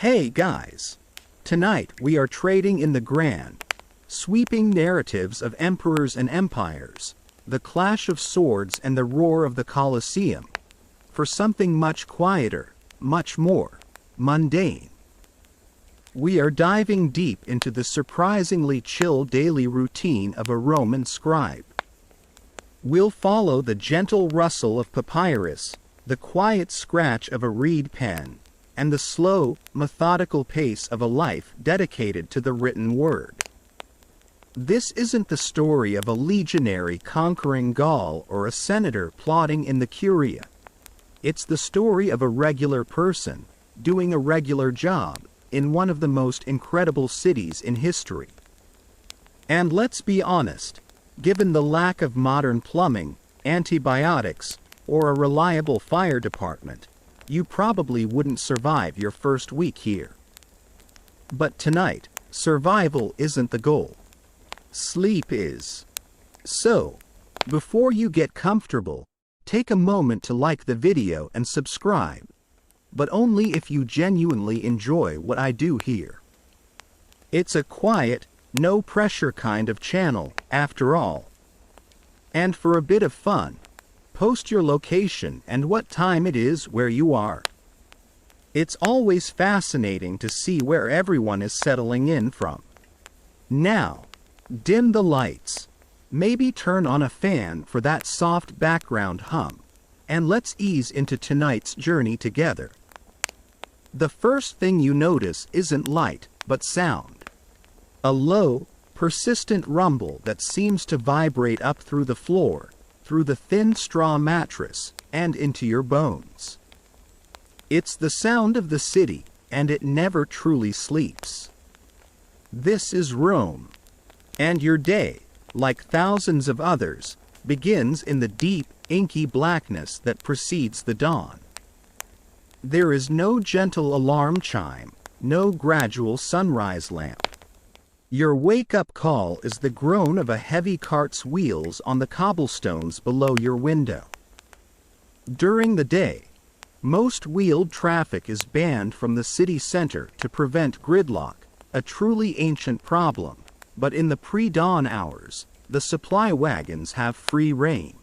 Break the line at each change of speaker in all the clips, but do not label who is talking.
Hey guys! Tonight we are trading in the grand, sweeping narratives of emperors and empires, the clash of swords and the roar of the Colosseum, for something much quieter, much more mundane. We are diving deep into the surprisingly chill daily routine of a Roman scribe. We'll follow the gentle rustle of papyrus, the quiet scratch of a reed pen, and the slow, methodical pace of a life dedicated to the written word. This isn't the story of a legionary conquering Gaul or a senator plotting in the Curia. It's the story of a regular person, doing a regular job, in one of the most incredible cities in history. And let's be honest, given the lack of modern plumbing, antibiotics, or a reliable fire department, you probably wouldn't survive your first week here. But tonight, survival isn't the goal. Sleep is. So, before you get comfortable, take a moment to like the video and subscribe, but only if you genuinely enjoy what I do here. It's a quiet, no-pressure kind of channel, after all. And for a bit of fun, post your location and what time it is where you are. It's always fascinating to see where everyone is settling in from. Now, dim the lights, maybe turn on a fan for that soft background hum, and let's ease into tonight's journey together. The first thing you notice isn't light, but sound. A low, persistent rumble that seems to vibrate up through the floor, through the thin straw mattress, and into your bones. It's the sound of the city, and it never truly sleeps. This is Rome, and your day, like thousands of others, begins in the deep, inky blackness that precedes the dawn. There is no gentle alarm chime, no gradual sunrise lamp. Your wake-up call is the groan of a heavy cart's wheels on the cobblestones below your window. During the day, most wheeled traffic is banned from the city center to prevent gridlock, a truly ancient problem, but in the pre-dawn hours, the supply wagons have free rein.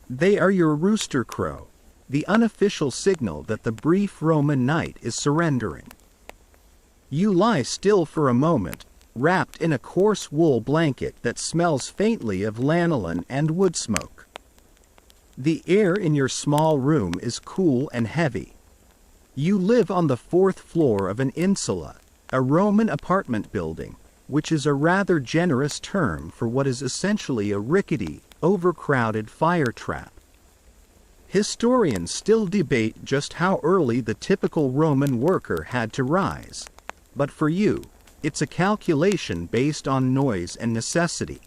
They are your rooster crow, the unofficial signal that the brief Roman night is surrendering. You lie still for a moment, wrapped in a coarse wool blanket that smells faintly of lanolin and wood smoke. The air in your small room is cool and heavy. You live on the 4th floor of an insula, a Roman apartment building, which is a rather generous term for what is essentially a rickety, overcrowded fire trap. Historians still debate just how early the typical Roman worker had to rise, but for you, it's a calculation based on noise and necessity.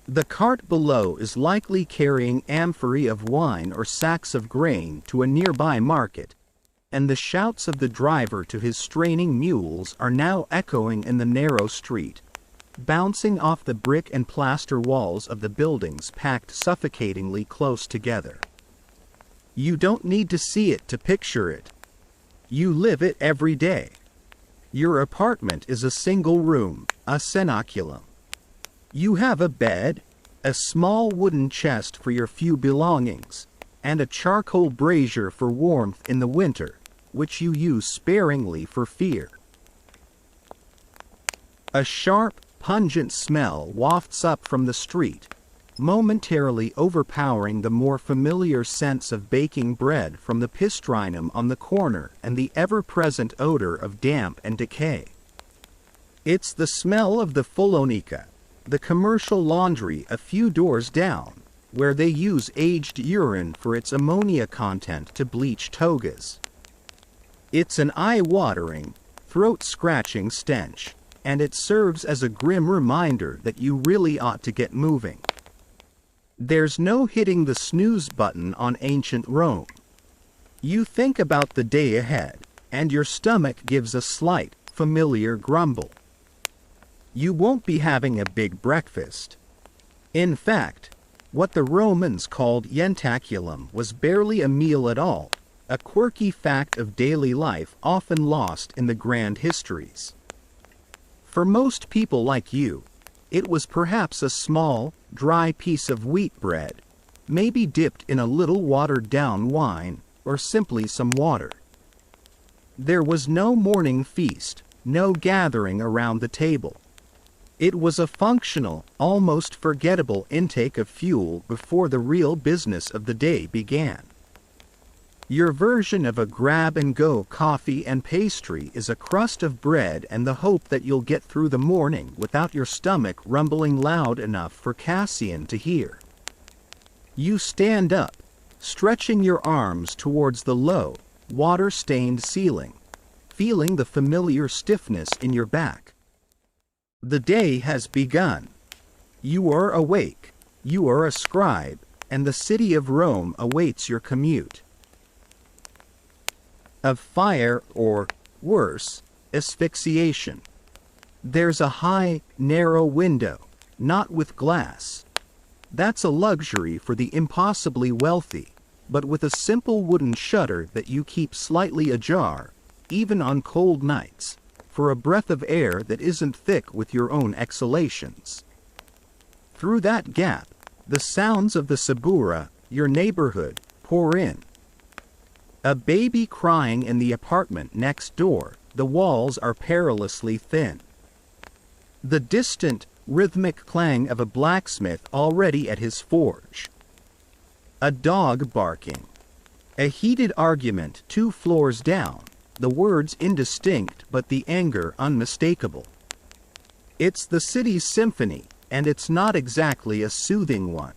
The cart below is likely carrying amphorae of wine or sacks of grain to a nearby market, and the shouts of the driver to his straining mules are now echoing in the narrow street, bouncing off the brick and plaster walls of the buildings packed suffocatingly close together. You don't need to see it to picture it. You live it every day. Your apartment is a single room, a cenaculum. You have a bed, a small wooden chest for your few belongings, and a charcoal brazier for warmth in the winter, which you use sparingly for fear. A sharp, pungent smell wafts up from the street, momentarily overpowering the more familiar sense of baking bread from the pistrinum on the corner and the ever-present odor of damp and decay. It's the smell of the Folonica, the commercial laundry a few doors down, where they use aged urine for its ammonia content to bleach togas. It's an eye-watering, throat-scratching stench, and it serves as a grim reminder that you really ought to get moving. There's no hitting the snooze button on ancient Rome. You think about the day ahead, and your stomach gives a slight, familiar grumble. You won't be having a big breakfast. In fact, what the Romans called ientaculum was barely a meal at all, a quirky fact of daily life often lost in the grand histories. For most people like you, it was perhaps a small, dry piece of wheat bread, maybe dipped in a little watered-down wine, or simply some water. There was no morning feast, no gathering around the table. It was a functional, almost forgettable intake of fuel before the real business of the day began. Your version of a grab-and-go coffee and pastry is a crust of bread and the hope that you'll get through the morning without your stomach rumbling loud enough for Cassian to hear. You stand up, stretching your arms towards the low, water-stained ceiling, feeling the familiar stiffness in your back. The day has begun. You are awake, you are a scribe, and the city of Rome awaits your commute. Of fire or, worse, asphyxiation. There's a high, narrow window, not with glass. That's a luxury for the impossibly wealthy, but with a simple wooden shutter that you keep slightly ajar, even on cold nights, for a breath of air that isn't thick with your own exhalations. Through that gap, the sounds of the Sabura, your neighborhood, pour in. A baby crying in the apartment next door, the walls are perilously thin. The distant, rhythmic clang of a blacksmith already at his forge. A dog barking. A heated argument 2 floors down, the words indistinct but the anger unmistakable. It's the city's symphony, and it's not exactly a soothing one.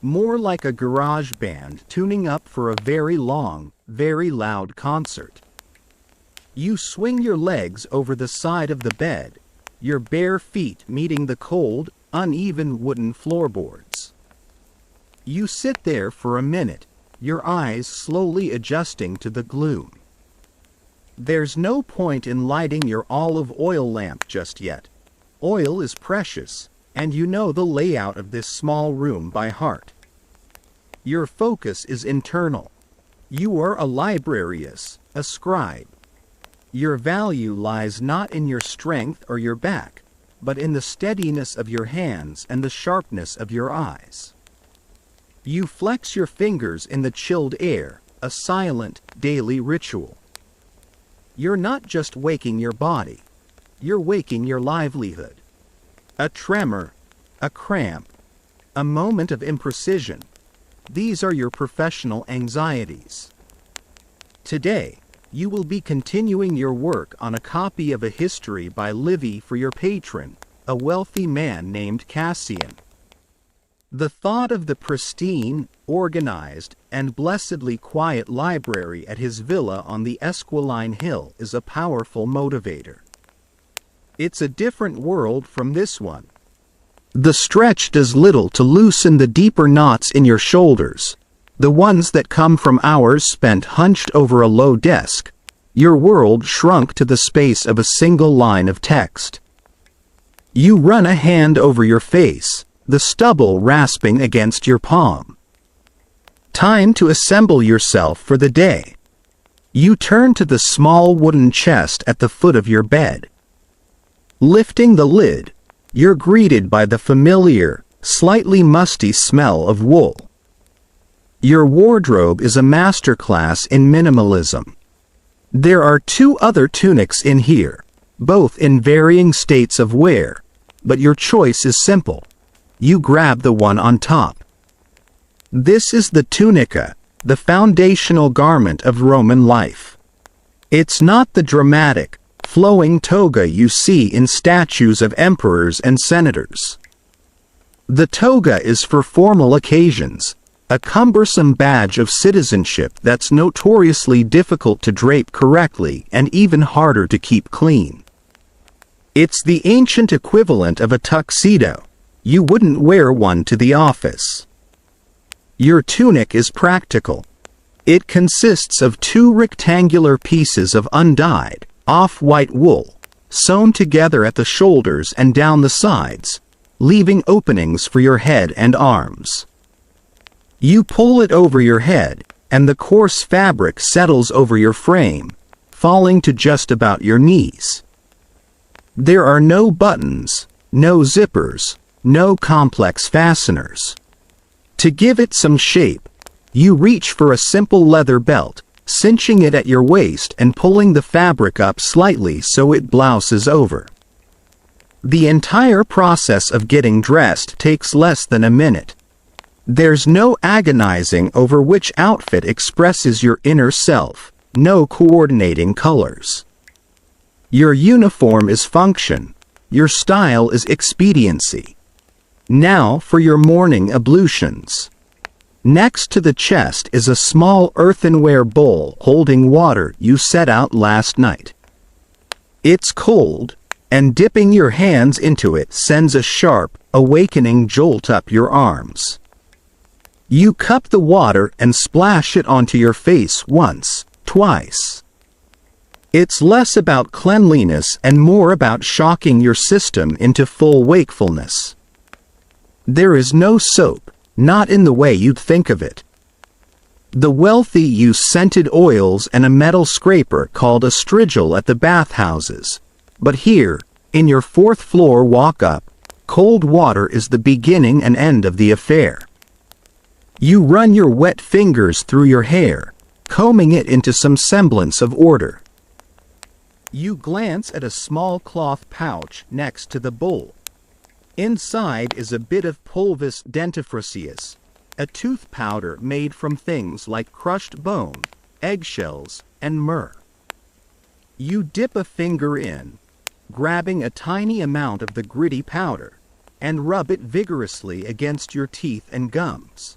More like a garage band tuning up for a very long, very loud concert. You swing your legs over the side of the bed, your bare feet meeting the cold, uneven wooden floorboards. You sit there for a minute, your eyes slowly adjusting to the gloom. There's no point in lighting your olive oil lamp just yet. Oil is precious, and you know the layout of this small room by heart. Your focus is internal. You are a librarius, a scribe. Your value lies not in your strength or your back, but in the steadiness of your hands and the sharpness of your eyes. You flex your fingers in the chilled air, a silent, daily ritual. You're not just waking your body, you're waking your livelihood. A tremor, a cramp, a moment of imprecision. These are your professional anxieties. Today, you will be continuing your work on a copy of a history by Livy for your patron, a wealthy man named Cassian. The thought of the pristine, organized, and blessedly quiet library at his villa on the Esquiline Hill is a powerful motivator. It's a different world from this one. The stretch does little to loosen the deeper knots in your shoulders, the ones that come from hours spent hunched over a low desk. Your world shrunk to the space of a single line of text. You run a hand over your face, the stubble rasping against your palm. Time to assemble yourself for the day. You turn to the small wooden chest at the foot of your bed. Lifting the lid, you're greeted by the familiar, slightly musty smell of wool. Your wardrobe is a masterclass in minimalism. There are 2 other tunics in here, both in varying states of wear, but your choice is simple. You grab the one on top. This is the tunica, the foundational garment of Roman life. It's not the dramatic, flowing toga you see in statues of emperors and senators. The toga is for formal occasions, a cumbersome badge of citizenship that's notoriously difficult to drape correctly and even harder to keep clean. It's the ancient equivalent of a tuxedo. You wouldn't wear one to the office. Your tunic is practical. It consists of 2 rectangular pieces of undyed, off-white wool, sewn together at the shoulders and down the sides, leaving openings for your head and arms. You pull it over your head, and the coarse fabric settles over your frame, falling to just about your knees. There are no buttons, no zippers, no complex fasteners. To give it some shape, you reach for a simple leather belt, cinching it at your waist and pulling the fabric up slightly so it blouses over. The entire process of getting dressed takes less than a minute. There's no agonizing over which outfit expresses your inner self, no coordinating colors. Your uniform is function, your style is expediency. Now for your morning ablutions. Next to the chest is a small earthenware bowl holding water you set out last night. It's cold, and dipping your hands into it sends a sharp, awakening jolt up your arms. You cup the water and splash it onto your face once, twice. It's less about cleanliness and more about shocking your system into full wakefulness. There is no soap, not in the way you'd think of it. The wealthy use scented oils and a metal scraper called a strigil at the bathhouses. But here, in your fourth floor walk-up, cold water is the beginning and end of the affair. You run your wet fingers through your hair, combing it into some semblance of order. You glance at a small cloth pouch next to the bowl. Inside is a bit of pulvis dentifriceus, a tooth powder made from things like crushed bone, eggshells, and myrrh. You dip a finger in, grabbing a tiny amount of the gritty powder, and rub it vigorously against your teeth and gums.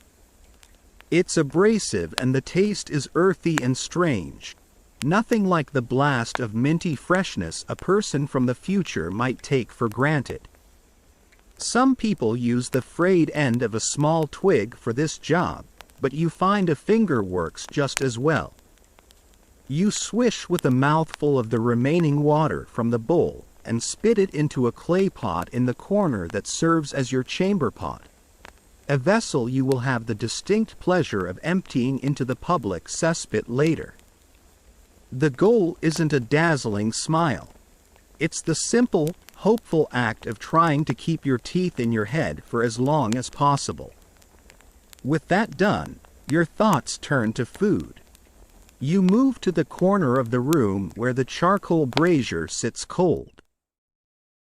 It's abrasive and the taste is earthy and strange, nothing like the blast of minty freshness a person from the future might take for granted. Some people use the frayed end of a small twig for this job, but you find a finger works just as well. You swish with a mouthful of the remaining water from the bowl and spit it into a clay pot in the corner that serves as your chamber pot, a vessel you will have the distinct pleasure of emptying into the public cesspit later. The goal isn't a dazzling smile. It's the simple, hopeful act of trying to keep your teeth in your head for as long as possible. With that done, your thoughts turn to food. You move to the corner of the room where the charcoal brazier sits cold.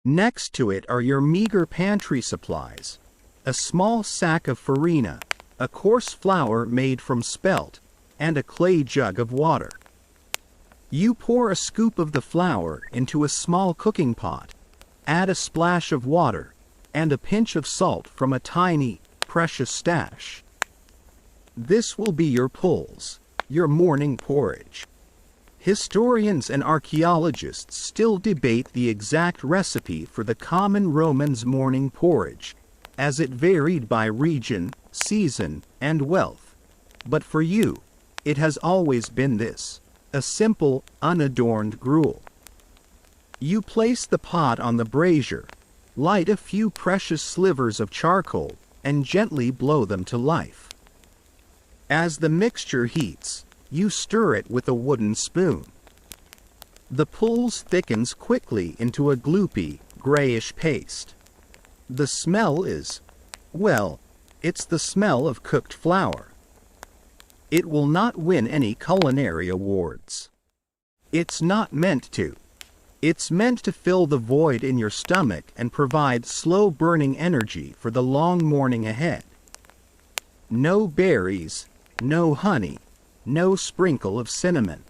Next to it are your meager pantry supplies, a small sack of farina, a coarse flour made from spelt, and a clay jug of water. You pour a scoop of the flour into a small cooking pot, add a splash of water, and a pinch of salt from a tiny, precious stash. This will be your pulse, your morning porridge. Historians and archaeologists still debate the exact recipe for the common Roman's morning porridge, as it varied by region, season, and wealth. But for you, it has always been this, a simple, unadorned gruel. You place the pot on the brazier, light a few precious slivers of charcoal, and gently blow them to life. As the mixture heats, you stir it with a wooden spoon. The pulse thickens quickly into a gloopy, grayish paste. The smell is, well, it's the smell of cooked flour. It will not win any culinary awards. It's not meant to. It's meant to fill the void in your stomach and provide slow-burning energy for the long morning ahead. No berries, no honey, no sprinkle of cinnamon.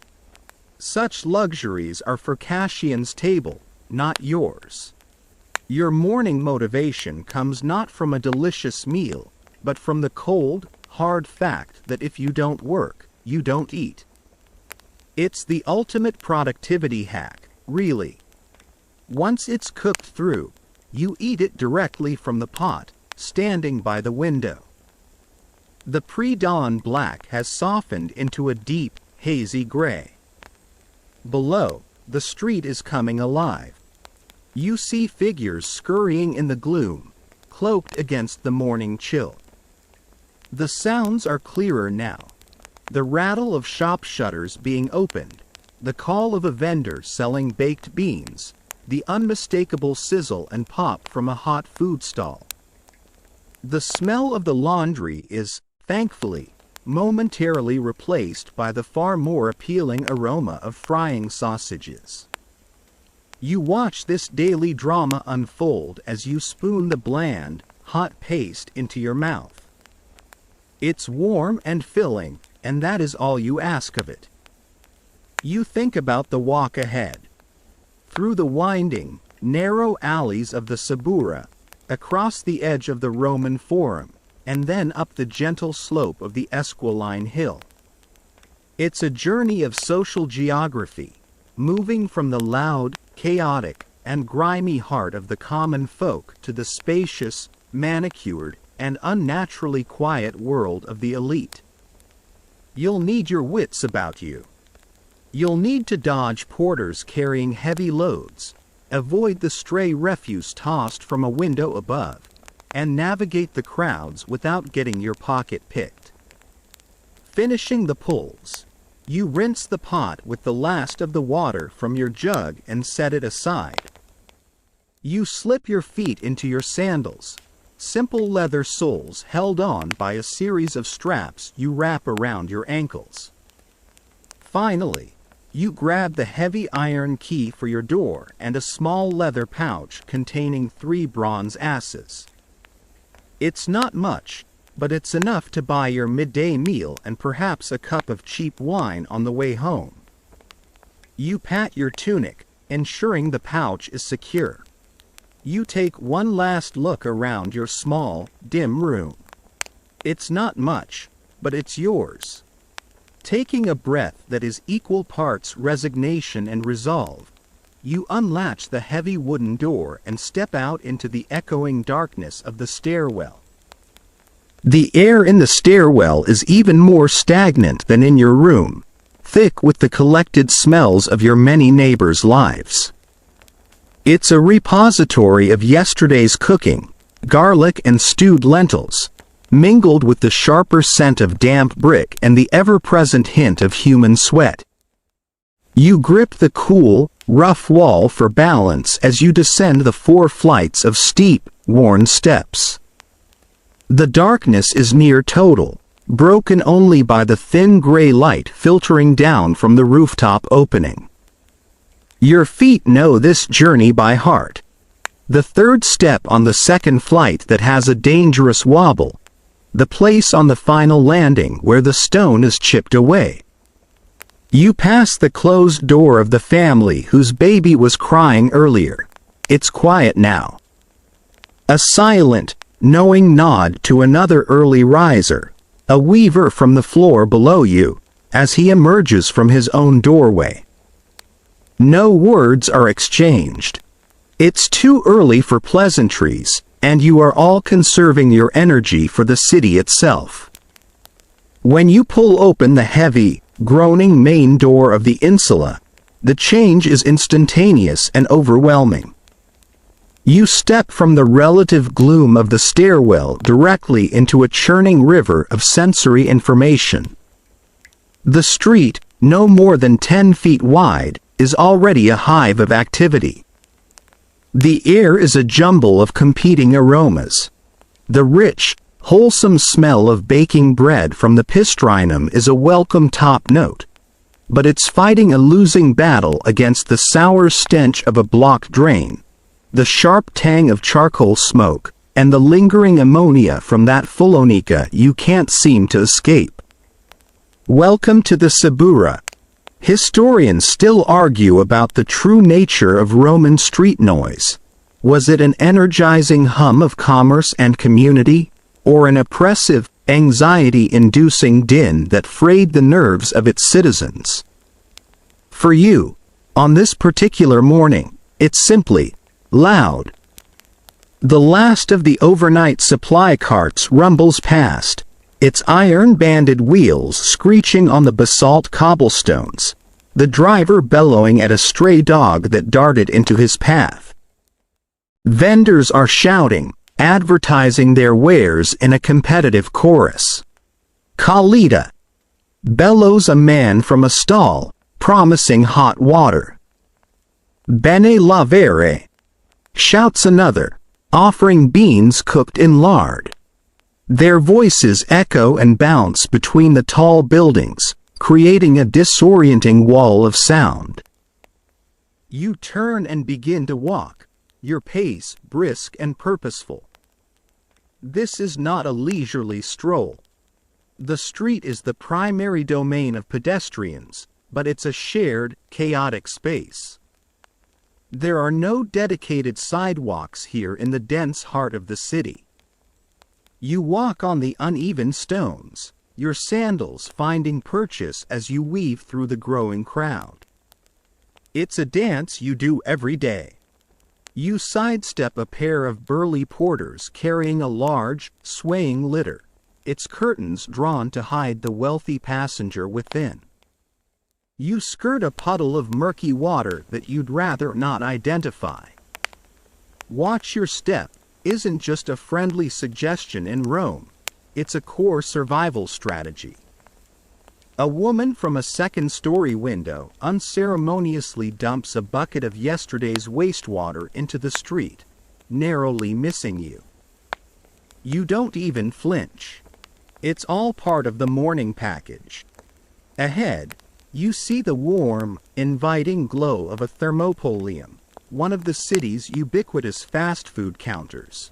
Such luxuries are for Cassian's table, not yours. Your morning motivation comes not from a delicious meal, but from the cold, hard fact that if you don't work, you don't eat. It's the ultimate productivity hack, really. Once it's cooked through, you eat it directly from the pot, standing by the window. The pre-dawn black has softened into a deep, hazy gray. Below, the street is coming alive. You see figures scurrying in the gloom, cloaked against the morning chill. The sounds are clearer now. The rattle of shop shutters being opened, the call of a vendor selling baked beans, the unmistakable sizzle and pop from a hot food stall. The smell of the laundry is, thankfully, momentarily replaced by the far more appealing aroma of frying sausages. You watch this daily drama unfold as you spoon the bland, hot paste into your mouth. It's warm and filling, and that is all you ask of it. You think about the walk ahead. Through the winding, narrow alleys of the Sabura, across the edge of the Roman Forum, and then up the gentle slope of the Esquiline Hill. It's a journey of social geography, moving from the loud, chaotic, and grimy heart of the common folk to the spacious, manicured, and unnaturally quiet world of the elite. You'll need your wits about you. You'll need to dodge porters carrying heavy loads, avoid the stray refuse tossed from a window above, and navigate the crowds without getting your pocket picked. Finishing the pulls, you rinse the pot with the last of the water from your jug and set it aside. You slip your feet into your sandals, simple leather soles held on by a series of straps you wrap around your ankles. Finally, you grab the heavy iron key for your door and a small leather pouch containing 3 bronze asses. It's not much, but it's enough to buy your midday meal and perhaps a cup of cheap wine on the way home. You pat your tunic, ensuring the pouch is secure. You take one last look around your small, dim room. It's not much, but it's yours. Taking a breath that is equal parts resignation and resolve, you unlatch the heavy wooden door and step out into the echoing darkness of the stairwell. The air in the stairwell is even more stagnant than in your room, thick with the collected smells of your many neighbors' lives. It's a repository of yesterday's cooking, garlic and stewed lentils, mingled with the sharper scent of damp brick and the ever-present hint of human sweat. You grip the cool, rough wall for balance as you descend the 4 flights of steep, worn steps. The darkness is near total, broken only by the thin gray light filtering down from the rooftop opening. Your feet know this journey by heart. The 3rd step on the 2nd flight that has a dangerous wobble, the place on the final landing where the stone is chipped away. You pass the closed door of the family whose baby was crying earlier. It's quiet now. A silent, knowing nod to another early riser, a weaver from the floor below you, as he emerges from his own doorway. No words are exchanged. It's too early for pleasantries, and you are all conserving your energy for the city itself. When you pull open the heavy, groaning main door of the insula, the change is instantaneous and overwhelming. You step from the relative gloom of the stairwell directly into a churning river of sensory information. The street, no more than 10 feet wide, is already a hive of activity. The air is a jumble of competing aromas. The rich, wholesome smell of baking bread from the pistrinum is a welcome top note, but it's fighting a losing battle against the sour stench of a blocked drain, the sharp tang of charcoal smoke, and the lingering ammonia from that Follonica you can't seem to escape. Welcome to the Sabura. Historians still argue about the true nature of Roman street noise. Was it an energizing hum of commerce and community, or an oppressive, anxiety-inducing din that frayed the nerves of its citizens? For you, on this particular morning, it's simply loud. The last of the overnight supply carts rumbles past, its iron-banded wheels screeching on the basalt cobblestones, the driver bellowing at a stray dog that darted into his path. Vendors are shouting, advertising their wares in a competitive chorus. Kalita. bellows a man from a stall, promising hot water. Bene lavere, shouts another, offering beans cooked in lard. Their voices echo and bounce between the tall buildings, creating a disorienting wall of sound. You turn and begin to walk, your pace brisk and purposeful. This is not a leisurely stroll. The street is the primary domain of pedestrians, but it's a shared, chaotic space. There are no dedicated sidewalks here in the dense heart of the city. You walk on the uneven stones, your sandals finding purchase as you weave through the growing crowd. It's a dance you do every day. You sidestep a pair of burly porters carrying a large, swaying litter, its curtains drawn to hide the wealthy passenger within. You skirt a puddle of murky water that you'd rather not identify. Watch your step isn't just a friendly suggestion in Rome, it's a core survival strategy. A woman from a second-story window unceremoniously dumps a bucket of yesterday's wastewater into the street, narrowly missing you. You don't even flinch. It's all part of the morning package. Ahead, you see the warm, inviting glow of a thermopolium, one of the city's ubiquitous fast food counters.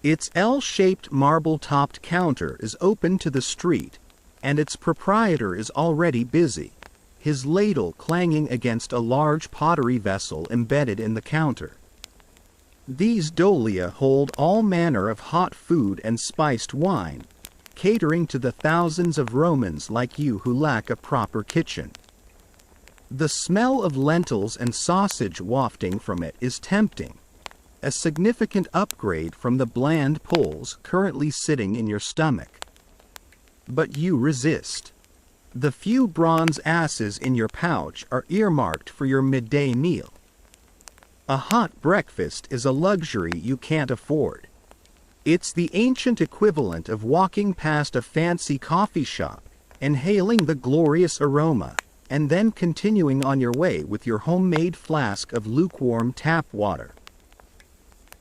Its L-shaped marble-topped counter is open to the street, and its proprietor is already busy, his ladle clanging against a large pottery vessel embedded in the counter. These dolia hold all manner of hot food and spiced wine, catering to the thousands of Romans like you who lack a proper kitchen. The smell of lentils and sausage wafting from it is tempting, a significant upgrade from the bland pulls currently sitting in your stomach. But you resist. The few bronze asses in your pouch are earmarked for your midday meal. A hot breakfast is a luxury you can't afford. It's the ancient equivalent of walking past a fancy coffee shop, inhaling the glorious aroma, and then continuing on your way with your homemade flask of lukewarm tap water.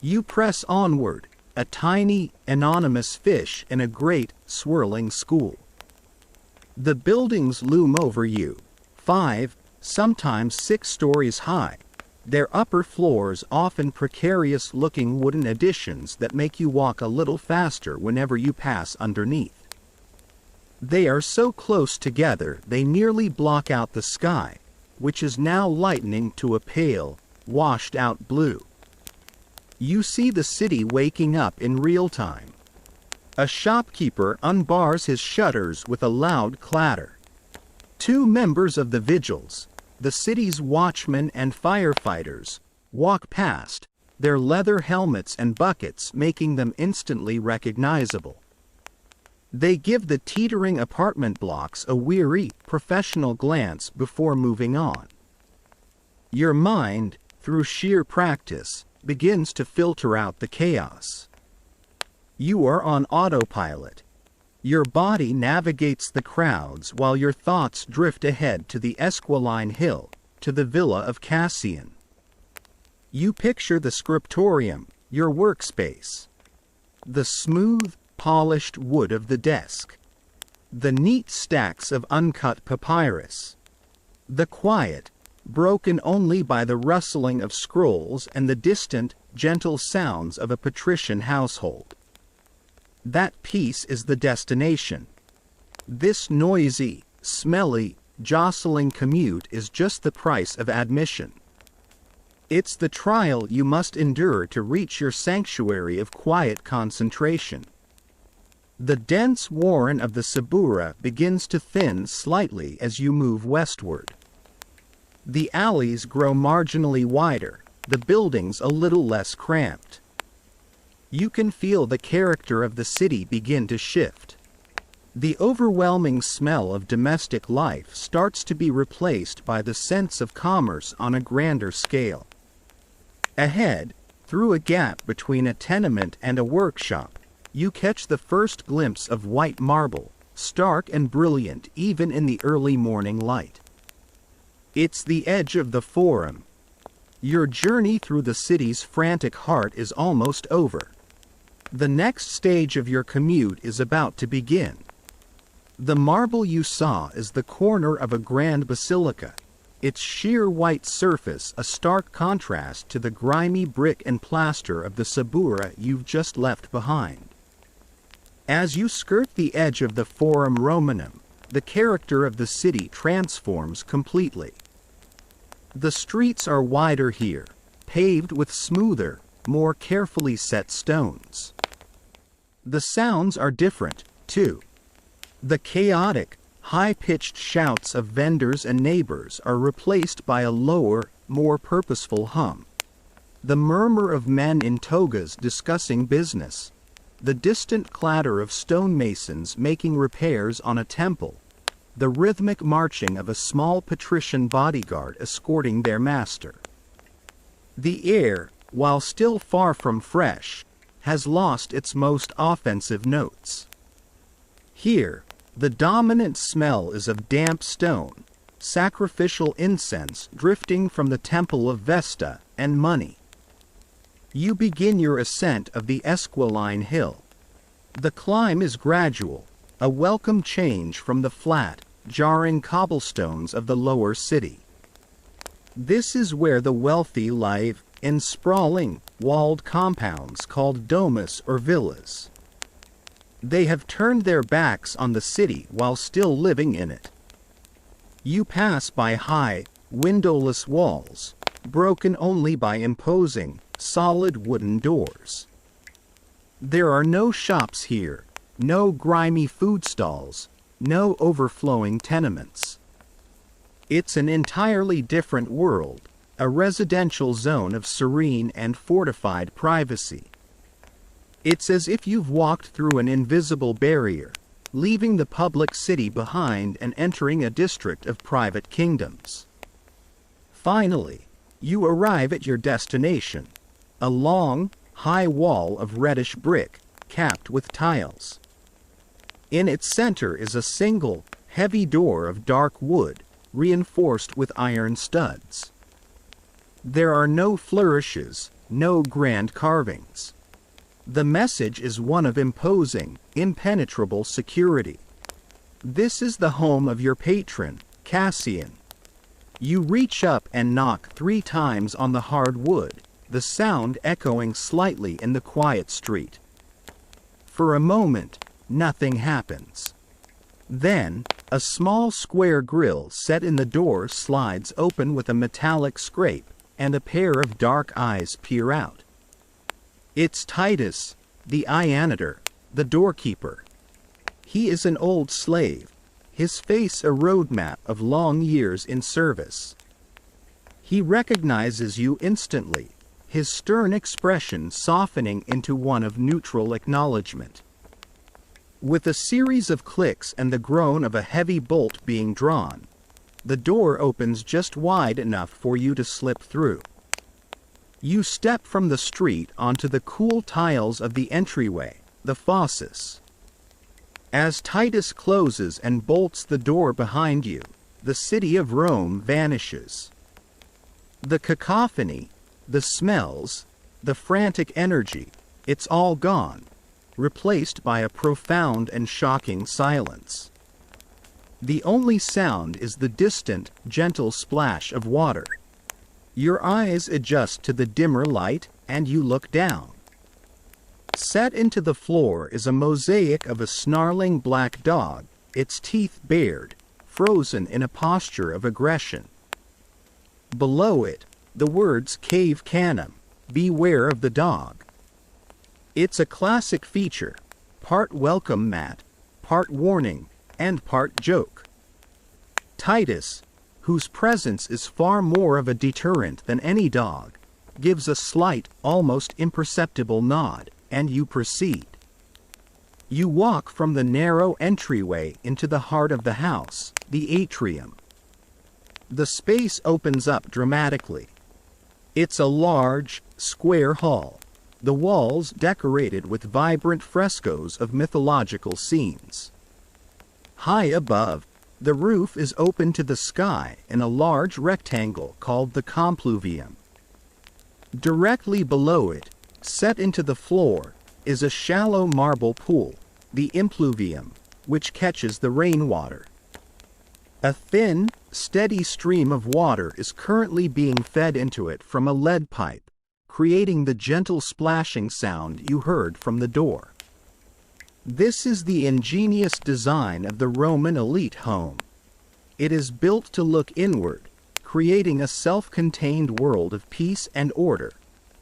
You press onward, a tiny, anonymous fish in a great, swirling school. The buildings loom over you, 5, sometimes 6 stories high, their upper floors often precarious-looking wooden additions that make you walk a little faster whenever you pass underneath. They are so close together they nearly block out the sky, which is now lightening to a pale, washed-out blue. You see the city waking up in real time. A shopkeeper unbars his shutters with a loud clatter. 2 members of the vigils, the city's watchmen and firefighters, walk past, their leather helmets and buckets making them instantly recognizable. They give the teetering apartment blocks a weary, professional glance before moving on. Your mind, through sheer practice, begins to filter out the chaos. You are on autopilot. Your body navigates the crowds while your thoughts drift ahead to the Esquiline Hill, to the Villa of Cassian. You picture the scriptorium, your workspace. The smooth, polished wood of the desk. The neat stacks of uncut papyrus. The quiet, broken only by the rustling of scrolls and the distant, gentle sounds of a patrician household. That peace is the destination. This noisy, smelly, jostling commute is just the price of admission. It's the trial you must endure to reach your sanctuary of quiet concentration. The dense warren of the Subura begins to thin slightly as you move westward. The alleys grow marginally wider, the buildings a little less cramped. You can feel the character of the city begin to shift. The overwhelming smell of domestic life starts to be replaced by the sense of commerce on a grander scale. Ahead, through a gap between a tenement and a workshop, you catch the first glimpse of white marble, stark and brilliant even in the early morning light. It's the edge of the Forum. Your journey through the city's frantic heart is almost over. The next stage of your commute is about to begin. The marble you saw is the corner of a grand basilica, its sheer white surface a stark contrast to the grimy brick and plaster of the Suburra you've just left behind. As you skirt the edge of the Forum Romanum, the character of the city transforms completely. The streets are wider here, paved with smoother, more carefully set stones. The sounds are different, too. The chaotic, high-pitched shouts of vendors and neighbors are replaced by a lower, more purposeful hum. The murmur of men in togas discussing business, the distant clatter of stonemasons making repairs on a temple, the rhythmic marching of a small patrician bodyguard escorting their master. The air, while still far from fresh, has lost its most offensive notes. Here, the dominant smell is of damp stone, sacrificial incense drifting from the temple of Vesta, and money. You begin your ascent of the Esquiline Hill. The climb is gradual, a welcome change from the flat, jarring cobblestones of the lower city. This is where the wealthy live in sprawling, walled compounds called domus or villas. They have turned their backs on the city while still living in it. You pass by high, windowless walls, broken only by imposing, solid wooden doors. There are no shops here, no grimy food stalls, no overflowing tenements. It's an entirely different world, a residential zone of serene and fortified privacy. It's as if you've walked through an invisible barrier, leaving the public city behind and entering a district of private kingdoms. Finally, you arrive at your destination, a long, high wall of reddish brick, capped with tiles. In its center is a single, heavy door of dark wood, reinforced with iron studs. There are no flourishes, no grand carvings. The message is one of imposing, impenetrable security. This is the home of your patron, Cassian. You reach up and knock 3 times on the hard wood, the sound echoing slightly in the quiet street. For a moment, nothing happens. Then, a small square grill set in the door slides open with a metallic scrape, and a pair of dark eyes peer out. It's Titus, the Ianitor, the doorkeeper. He is an old slave, his face a roadmap of long years in service. He recognizes you instantly, his stern expression softening into one of neutral acknowledgement. With a series of clicks and the groan of a heavy bolt being drawn, the door opens just wide enough for you to slip through. You step from the street onto the cool tiles of the entryway, the fauces. As Titus closes and bolts the door behind you, the city of Rome vanishes. The cacophony, the smells, the frantic energy, it's all gone, replaced by a profound and shocking silence. The only sound is the distant, gentle splash of water. Your eyes adjust to the dimmer light, and you look down. Set into the floor is a mosaic of a snarling black dog, its teeth bared, frozen in a posture of aggression. Below it, the words Cave Canem, beware of the dog. It's a classic feature, part welcome mat, part warning, and part joke. Titus, whose presence is far more of a deterrent than any dog, gives a slight, almost imperceptible nod, and you proceed. You walk from the narrow entryway into the heart of the house, the atrium. The space opens up dramatically. It's a large, square hall, the walls decorated with vibrant frescoes of mythological scenes. High above, the roof is open to the sky in a large rectangle called the compluvium. Directly below it, set into the floor, is a shallow marble pool, the impluvium, which catches the rainwater. A thin, steady stream of water is currently being fed into it from a lead pipe, creating the gentle splashing sound you heard from the door. This is the ingenious design of the Roman elite home. It is built to look inward, creating a self-contained world of peace and order,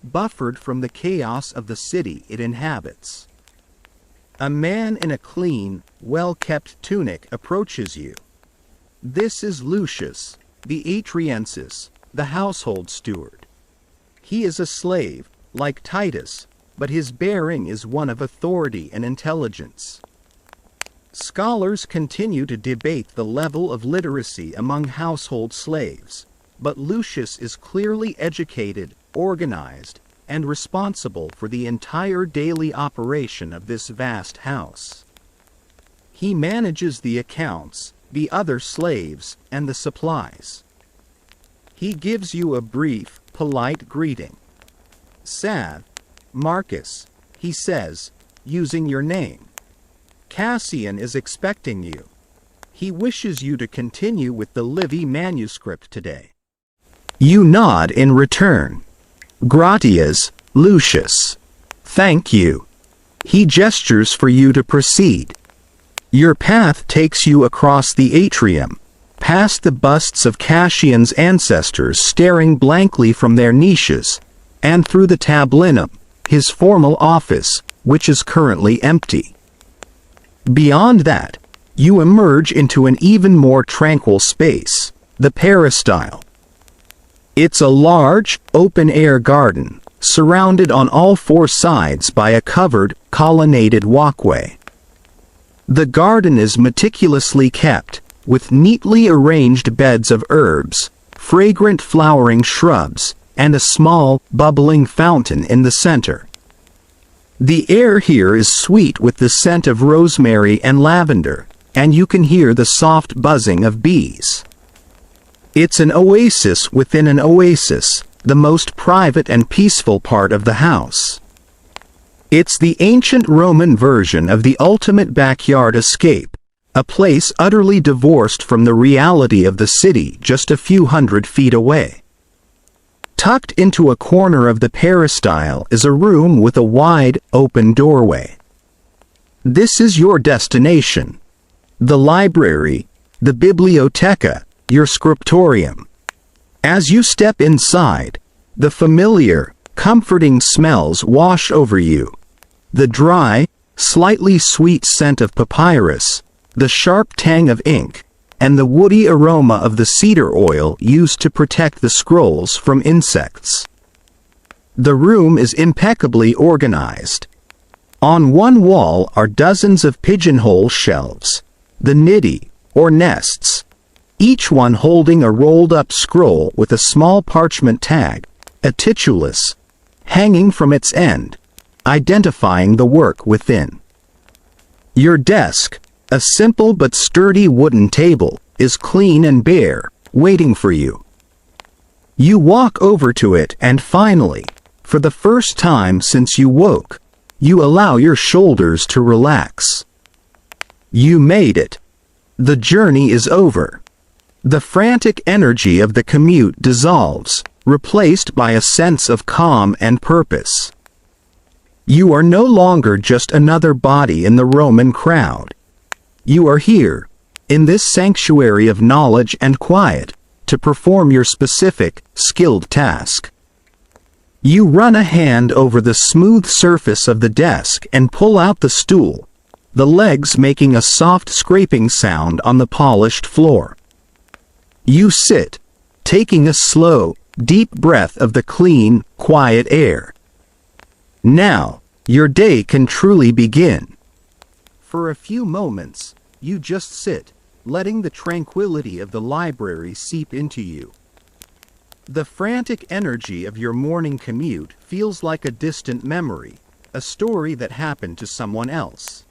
buffered from the chaos of the city it inhabits. A man in a clean, well-kept tunic approaches you. This is Lucius, the Atriensis, the household steward. He is a slave, like Titus, but his bearing is one of authority and intelligence. Scholars continue to debate the level of literacy among household slaves, but Lucius is clearly educated, organized, and responsible for the entire daily operation of this vast house. He manages the accounts, the other slaves, and the supplies. He gives you a brief, polite greeting. "Sav, Marcus," he says, using your name. "Cassian is expecting you. He wishes you to continue with the Livy manuscript today." You nod in return. "Gratias, Lucius." "Thank you." He gestures for you to proceed. Your path takes you across the atrium, past the busts of Cassian's ancestors staring blankly from their niches, and through the tablinum, his formal office, which is currently empty. Beyond that, you emerge into an even more tranquil space, the peristyle. It's a large, open-air garden, surrounded on all four sides by a covered, colonnaded walkway. The garden is meticulously kept, with neatly arranged beds of herbs, fragrant flowering shrubs, and a small, bubbling fountain in the center. The air here is sweet with the scent of rosemary and lavender, and you can hear the soft buzzing of bees. It's an oasis within an oasis, the most private and peaceful part of the house. It's the ancient Roman version of the ultimate backyard escape, a place utterly divorced from the reality of the city just a few hundred feet away. Tucked into a corner of the peristyle is a room with a wide, open doorway. This is your destination. The library, the biblioteca, your scriptorium. As you step inside, the familiar, comforting smells wash over you. The dry, slightly sweet scent of papyrus, the sharp tang of ink, and the woody aroma of the cedar oil used to protect the scrolls from insects. The room is impeccably organized. On one wall are dozens of pigeonhole shelves, the niddy, or nests, each one holding a rolled-up scroll with a small parchment tag, a titulus, hanging from its end, identifying the work within. Your desk, a simple but sturdy wooden table, is clean and bare, waiting for you. You walk over to it and finally, for the first time since you woke, you allow your shoulders to relax. You made it. The journey is over. The frantic energy of the commute dissolves, replaced by a sense of calm and purpose. You are no longer just another body in the Roman crowd. You are here, in this sanctuary of knowledge and quiet, to perform your specific, skilled task. You run a hand over the smooth surface of the desk and pull out the stool, the legs making a soft scraping sound on the polished floor. You sit, taking a slow, deep breath of the clean, quiet air. Now, your day can truly begin. For a few moments, you just sit, letting the tranquility of the library seep into you. The frantic energy of your morning commute feels like a distant memory, a story that happened to someone else.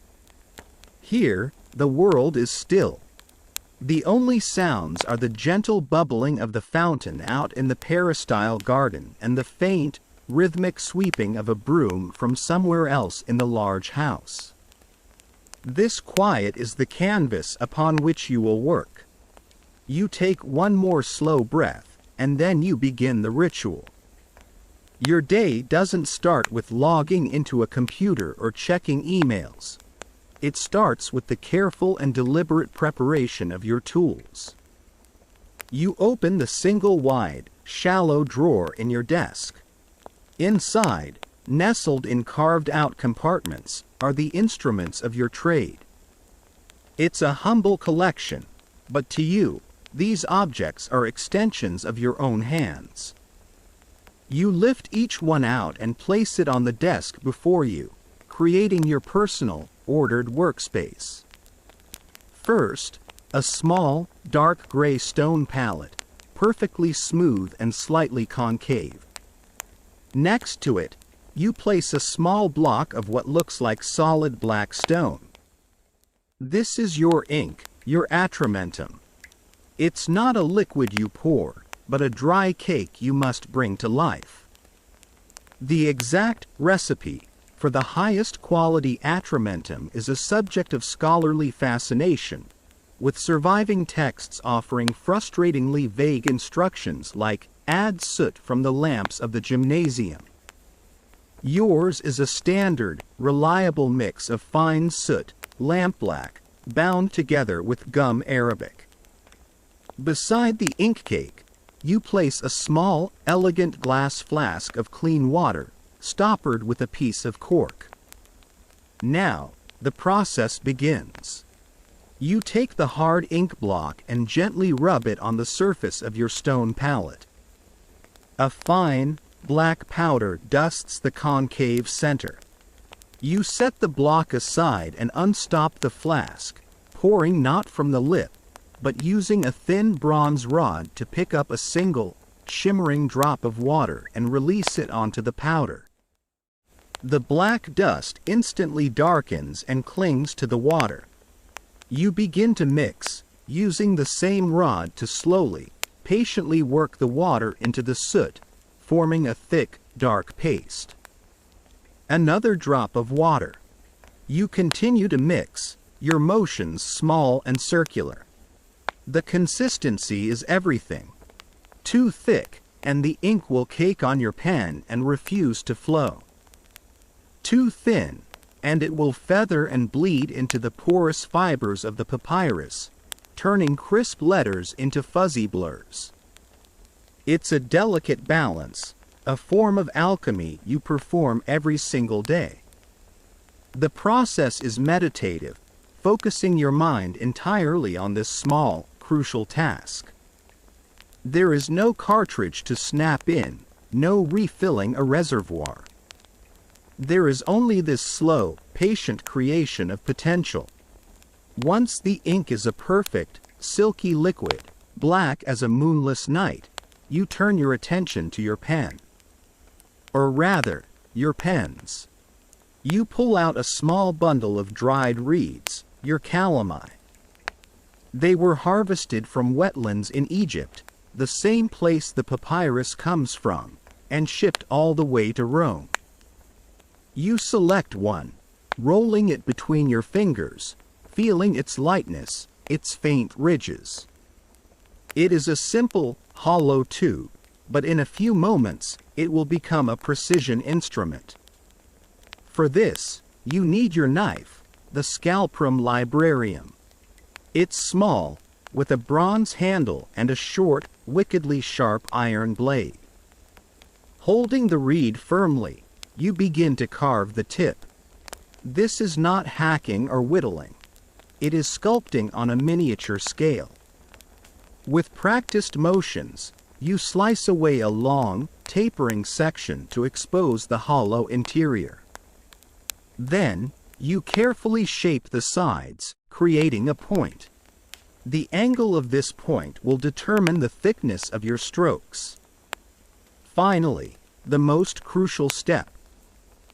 Here, The world is still. The only sounds are the gentle bubbling of the fountain out in the peristyle garden and the faint, rhythmic sweeping of a broom from somewhere else in the large house. This quiet is the canvas upon which you will work. You take one more slow breath, and then you begin the ritual. Your day doesn't start with logging into a computer or checking emails. It starts with the careful and deliberate preparation of your tools. You open the single wide, shallow drawer in your desk. Inside, nestled in carved-out compartments, are the instruments of your trade. It's a humble collection, but to you, these objects are extensions of your own hands. You lift each one out and place it on the desk before you, creating your personal, ordered workspace. First, a small, dark gray stone palette, perfectly smooth and slightly concave. Next to it, you place a small block of what looks like solid black stone. This is your ink, your atramentum. It's not a liquid you pour, but a dry cake you must bring to life. The exact recipe for the highest quality atramentum is a subject of scholarly fascination, with surviving texts offering frustratingly vague instructions like add soot from the lamps of the gymnasium. Yours is a standard, reliable mix of fine soot, lampblack, bound together with gum arabic. Beside the ink cake, you place a small, elegant glass flask of clean water, stoppered with a piece of cork. Now, the process begins. You take the hard ink block and gently rub it on the surface of your stone palette. A fine, black powder dusts the concave center. You set the block aside and unstop the flask, pouring not from the lip, but using a thin bronze rod to pick up a single, shimmering drop of water and release it onto the powder. The black dust instantly darkens and clings to the water. You begin to mix, using the same rod to slowly, patiently work the water into the soot, forming a thick, dark paste. Another drop of water. You continue to mix, your motions small and circular. The consistency is everything. Too thick, and the ink will cake on your pen and refuse to flow. Too thin, and it will feather and bleed into the porous fibers of the papyrus, turning crisp letters into fuzzy blurs. It's a delicate balance, a form of alchemy you perform every single day. The process is meditative, focusing your mind entirely on this small, crucial task. There is no cartridge to snap in, no refilling a reservoir. There is only this slow, patient creation of potential. Once the ink is a perfect, silky liquid, black as a moonless night, you turn your attention to your pen. Or rather, your pens. You pull out a small bundle of dried reeds, your calami. They were harvested from wetlands in Egypt, the same place the papyrus comes from, and shipped all the way to Rome. You select one, rolling it between your fingers, feeling its lightness, its faint ridges. It is a simple, hollow tube, but in a few moments, it will become a precision instrument. For this, you need your knife, the Scalprum librarium. It's small, with a bronze handle and a short, wickedly sharp iron blade. Holding the reed firmly, you begin to carve the tip. This is not hacking or whittling. It is sculpting on a miniature scale. With practiced motions, you slice away a long, tapering section to expose the hollow interior. Then, you carefully shape the sides, creating a point. The angle of this point will determine the thickness of your strokes. Finally, the most crucial step.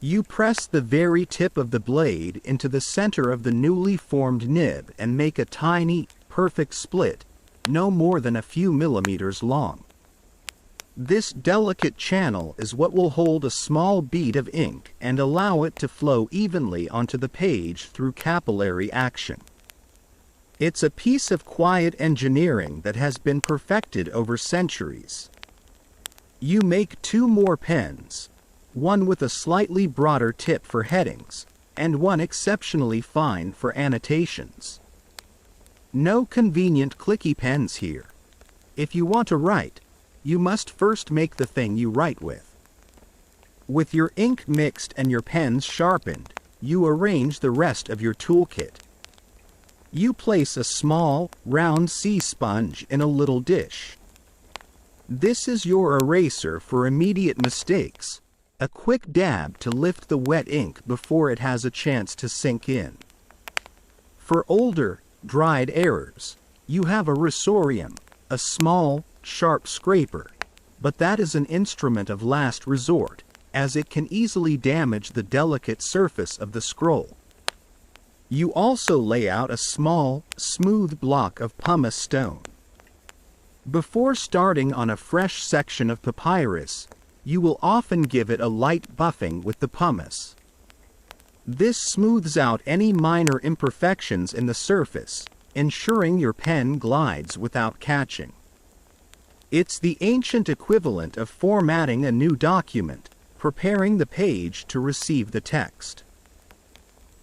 You press the very tip of the blade into the center of the newly formed nib and make a tiny, perfect split, no more than a few millimeters long. This delicate channel is what will hold a small bead of ink and allow it to flow evenly onto the page through capillary action. It's a piece of quiet engineering that has been perfected over centuries. You make 2 more pens, one with a slightly broader tip for headings, and one exceptionally fine for annotations. No convenient clicky pens here. If you want to write, you must first make the thing you write with. With your ink mixed and your pens sharpened, you arrange the rest of your toolkit. You place a small, round sea sponge in a little dish. This is your eraser for immediate mistakes, a quick dab to lift the wet ink before it has a chance to sink in. For older, dried errors, you have a risorium, a small, sharp scraper, but that is an instrument of last resort, as it can easily damage the delicate surface of the scroll. You also lay out a small, smooth block of pumice stone. Before starting on a fresh section of papyrus, you will often give it a light buffing with the pumice. This smooths out any minor imperfections in the surface, ensuring your pen glides without catching. It's the ancient equivalent of formatting a new document, preparing the page to receive the text.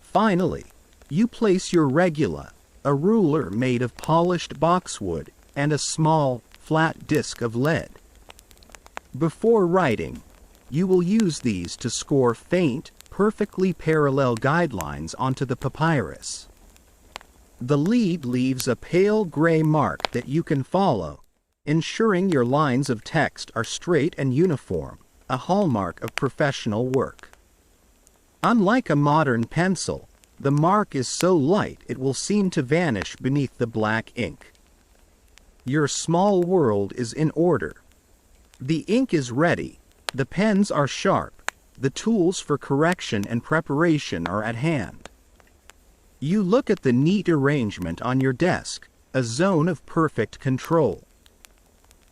Finally, you place your regula, a ruler made of polished boxwood, and a small, flat disc of lead. Before writing, you will use these to score faint, perfectly parallel guidelines onto the papyrus. The lead leaves a pale gray mark that you can follow, ensuring your lines of text are straight and uniform, a hallmark of professional work. Unlike a modern pencil, the mark is so light it will seem to vanish beneath the black ink. Your small world is in order. The ink is ready, the pens are sharp, the tools for correction and preparation are at hand. You look at the neat arrangement on your desk, a zone of perfect control.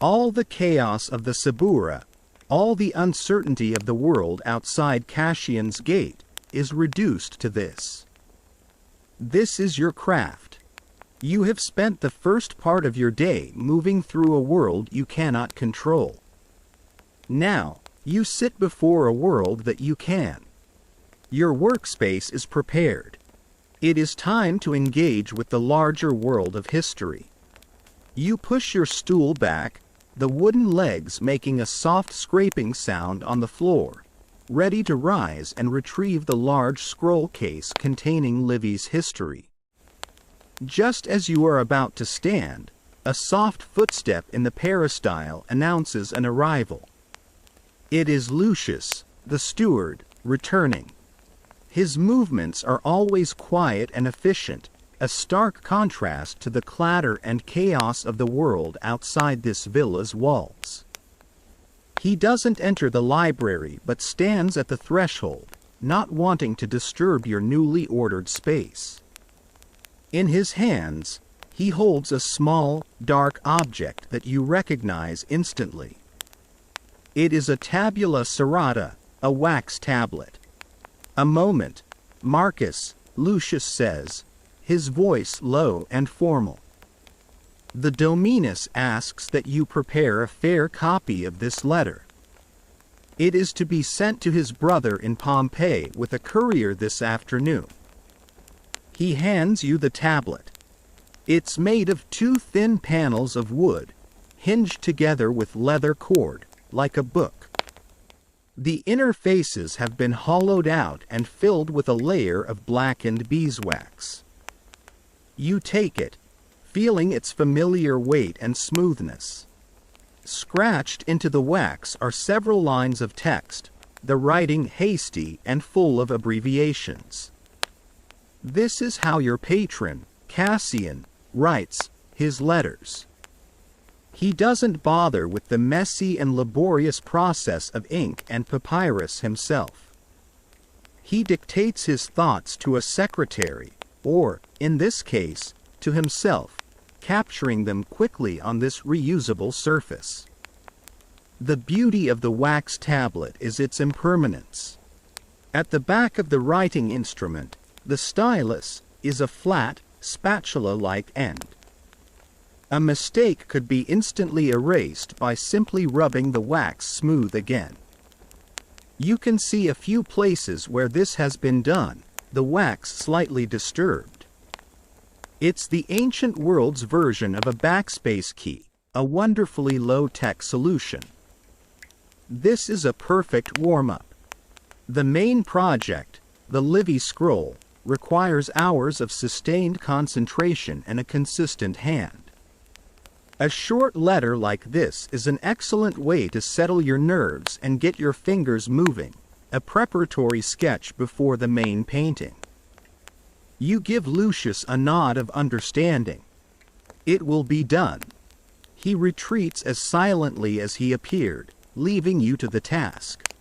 All the chaos of the Sabura, all the uncertainty of the world outside Cassian's gate, is reduced to this. This is your craft. You have spent the first part of your day moving through a world you cannot control. Now, you sit before a world that you can. Your workspace is prepared. It is time to engage with the larger world of history. You push your stool back, the wooden legs making a soft scraping sound on the floor, ready to rise and retrieve the large scroll case containing Livy's history. Just as you are about to stand, a soft footstep in the peristyle announces an arrival. It is Lucius, the steward, returning. His movements are always quiet and efficient, a stark contrast to the clatter and chaos of the world outside this villa's walls. He doesn't enter the library but stands at the threshold, not wanting to disturb your newly ordered space. In his hands, he holds a small, dark object that you recognize instantly. It is a tabula serrata, a wax tablet. A moment, Marcus, Lucius says, his voice low and formal. The Dominus asks that you prepare a fair copy of this letter. It is to be sent to his brother in Pompeii with a courier this afternoon. He hands you the tablet. It's made of 2 thin panels of wood, hinged together with leather cord, like a book. The inner faces have been hollowed out and filled with a layer of blackened beeswax. You take it, feeling its familiar weight and smoothness. Scratched into the wax are several lines of text, the writing hasty and full of abbreviations. This is how your patron, Cassian, writes his letters. He doesn't bother with the messy and laborious process of ink and papyrus himself. He dictates his thoughts to a secretary, or, in this case, to himself, capturing them quickly on this reusable surface. The beauty of the wax tablet is its impermanence. At the back of the writing instrument, the stylus is a flat, spatula-like end. A mistake could be instantly erased by simply rubbing the wax smooth again. You can see a few places where this has been done, the wax slightly disturbed. It's the ancient world's version of a backspace key, a wonderfully low-tech solution. This is a perfect warm-up. The main project, the Livy Scroll, requires hours of sustained concentration and a consistent hand. A short letter like this is an excellent way to settle your nerves and get your fingers moving, a preparatory sketch before the main painting. You give Lucius a nod of understanding. It will be done. He retreats as silently as he appeared, leaving you to the task.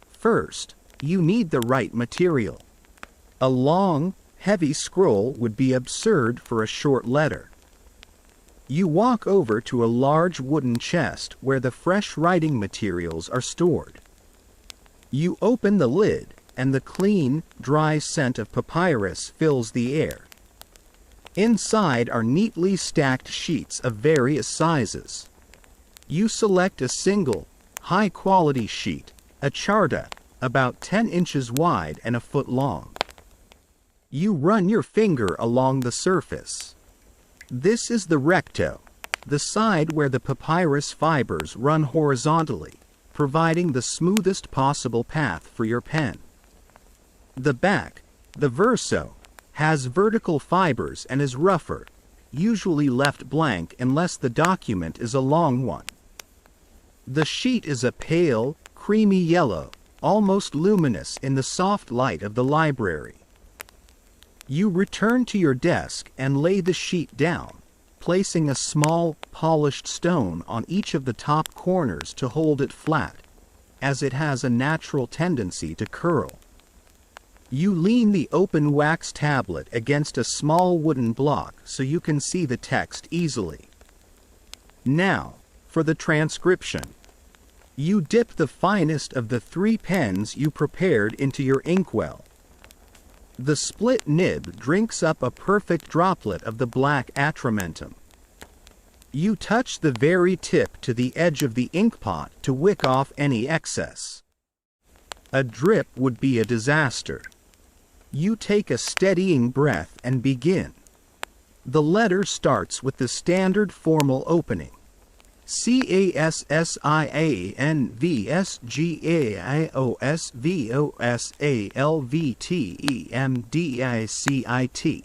First, you need the right material. A long, heavy scroll would be absurd for a short letter. You walk over to a large wooden chest where the fresh writing materials are stored. You open the lid, and the clean, dry scent of papyrus fills the air. Inside are neatly stacked sheets of various sizes. You select a single, high-quality sheet, a charta, about 10 inches wide and a foot long. You run your finger along the surface. This is the recto, the side where the papyrus fibers run horizontally, providing the smoothest possible path for your pen. The back, the verso, has vertical fibers and is rougher, usually left blank unless the document is a long one. The sheet is a pale, creamy yellow, almost luminous in the soft light of the library. You return to your desk and lay the sheet down, placing a small, polished stone on each of the top corners to hold it flat, as it has a natural tendency to curl. You lean the open wax tablet against a small wooden block so you can see the text easily. Now, for the transcription. You dip the finest of the 3 pens you prepared into your inkwell. The split nib drinks up a perfect droplet of the black atramentum. You touch the very tip to the edge of the inkpot to wick off any excess. A drip would be a disaster. You take a steadying breath and begin. The letter starts with the standard formal opening. CASSIANVSGAOSVOSALVTEMDICIT.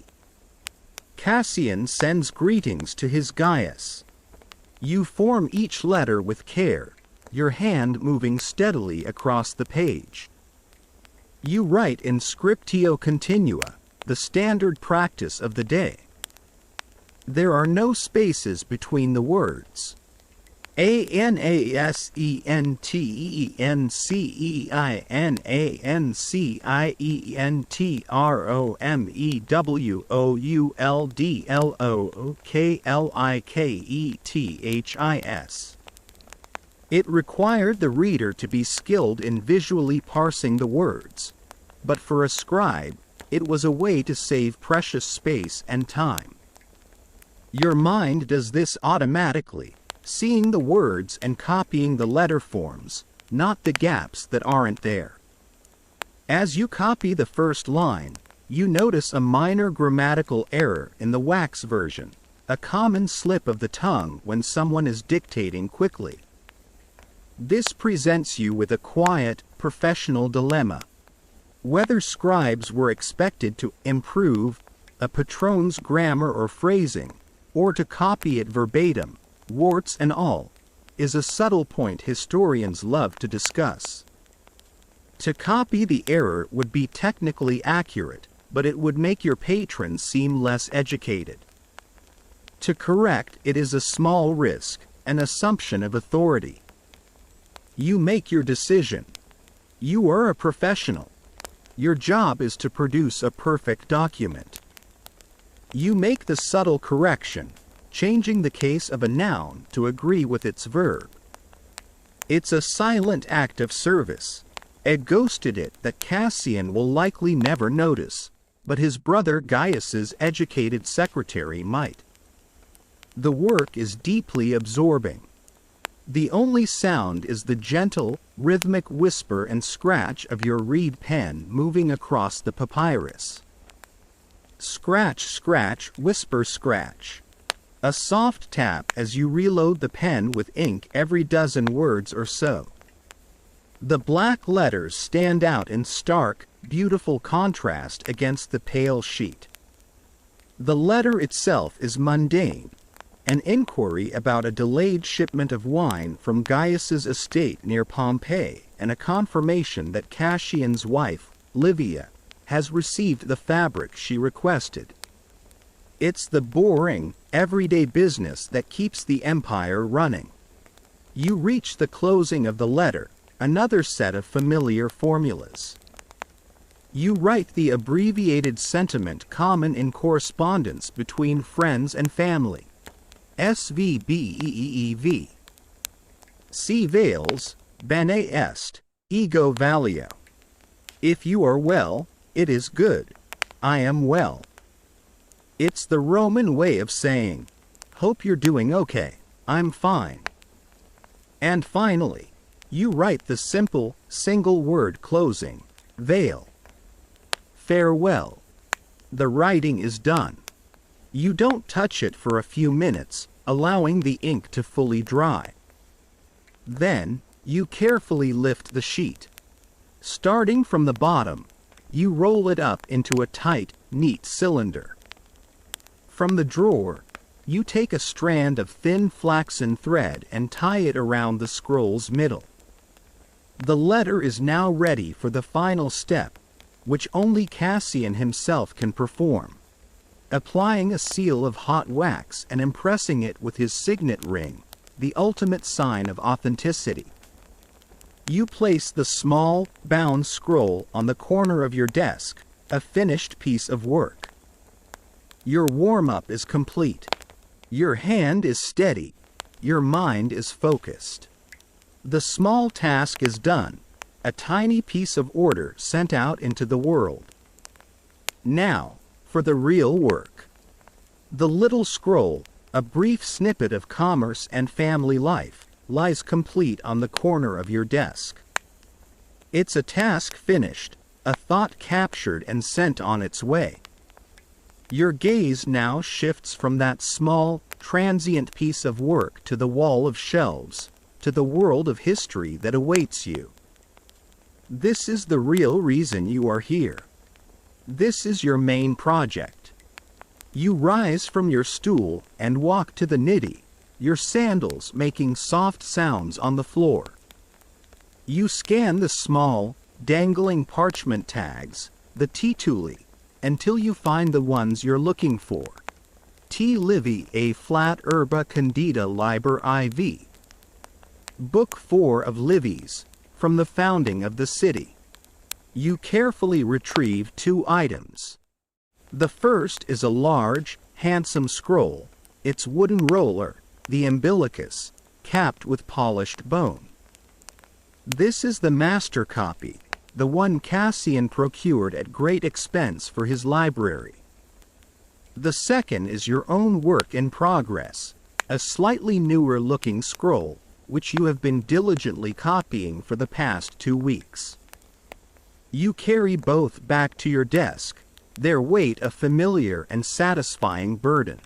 Cassian sends greetings to his Gaius. You form each letter with care, your hand moving steadily across the page. You write in scriptio continua, the standard practice of the day. There are no spaces between the words. ANASENTENCIENTROMEWOLDLOKLIKETHIS. It required the reader to be skilled in visually parsing the words, but for a scribe, it was a way to save precious space and time. Your mind does this automatically, seeing the words and copying the letter forms, not the gaps that aren't there. As you copy the first line, you notice a minor grammatical error in the wax version, a common slip of the tongue when someone is dictating quickly. This presents you with a quiet, professional dilemma. Whether scribes were expected to improve a patron's grammar or phrasing, or to copy it verbatim, warts and all, is a subtle point historians love to discuss. To copy the error would be technically accurate, but it would make your patron seem less educated. To correct it is a small risk, an assumption of authority. You make your decision. You are a professional. Your job is to produce a perfect document. You make the subtle correction, changing the case of a noun to agree with its verb. It's a silent act of service, a ghosted it that Cassian will likely never notice, but his brother Gaius's educated secretary might. The work is deeply absorbing. The only sound is the gentle, rhythmic whisper and scratch of your reed pen moving across the papyrus. Scratch, scratch, whisper, scratch. A soft tap as you reload the pen with ink every dozen words or so. The black letters stand out in stark, beautiful contrast against the pale sheet. The letter itself is mundane, an inquiry about a delayed shipment of wine from Gaius's estate near Pompeii and a confirmation that Cassian's wife, Livia, has received the fabric she requested. It's the boring, everyday business that keeps the empire running. You reach the closing of the letter, another set of familiar formulas. You write the abbreviated sentiment common in correspondence between friends and family. SVBEEV. Si vales, bene est, ego valio. If you are well, it is good. I am well. It's the Roman way of saying, hope you're doing okay, I'm fine. And finally, you write the simple, single-word closing, vale. Farewell. The writing is done. You don't touch it for a few minutes, allowing the ink to fully dry. Then, you carefully lift the sheet. Starting from the bottom, you roll it up into a tight, neat cylinder. From the drawer, you take a strand of thin flaxen thread and tie it around the scroll's middle. The letter is now ready for the final step, which only Cassian himself can perform, applying a seal of hot wax and impressing it with his signet ring, the ultimate sign of authenticity. You place the small, bound scroll on the corner of your desk, a finished piece of work. Your warm-up is complete. Your hand is steady. Your mind is focused. The small task is done, a tiny piece of order sent out into the world. Now, for the real work. The little scroll, a brief snippet of commerce and family life, lies complete on the corner of your desk. It's a task finished, a thought captured and sent on its way. Your gaze now shifts from that small, transient piece of work to the wall of shelves, to the world of history that awaits you. This is the real reason you are here. This is your main project. You rise from your stool and walk to the niddy, your sandals making soft sounds on the floor. You scan the small, dangling parchment tags, the tituli, until you find the ones you're looking for. T. Livy a flat herba candida liber IV. Book 4 of Livy's, from the founding of the city. You carefully retrieve 2 items. The first is a large, handsome scroll, its wooden roller, the umbilicus, capped with polished bone. This is the master copy, the one Cassian procured at great expense for his library. The second is your own work in progress, a slightly newer looking scroll, which you have been diligently copying for the past 2 weeks. You carry both back to your desk, their weight a familiar and satisfying burden.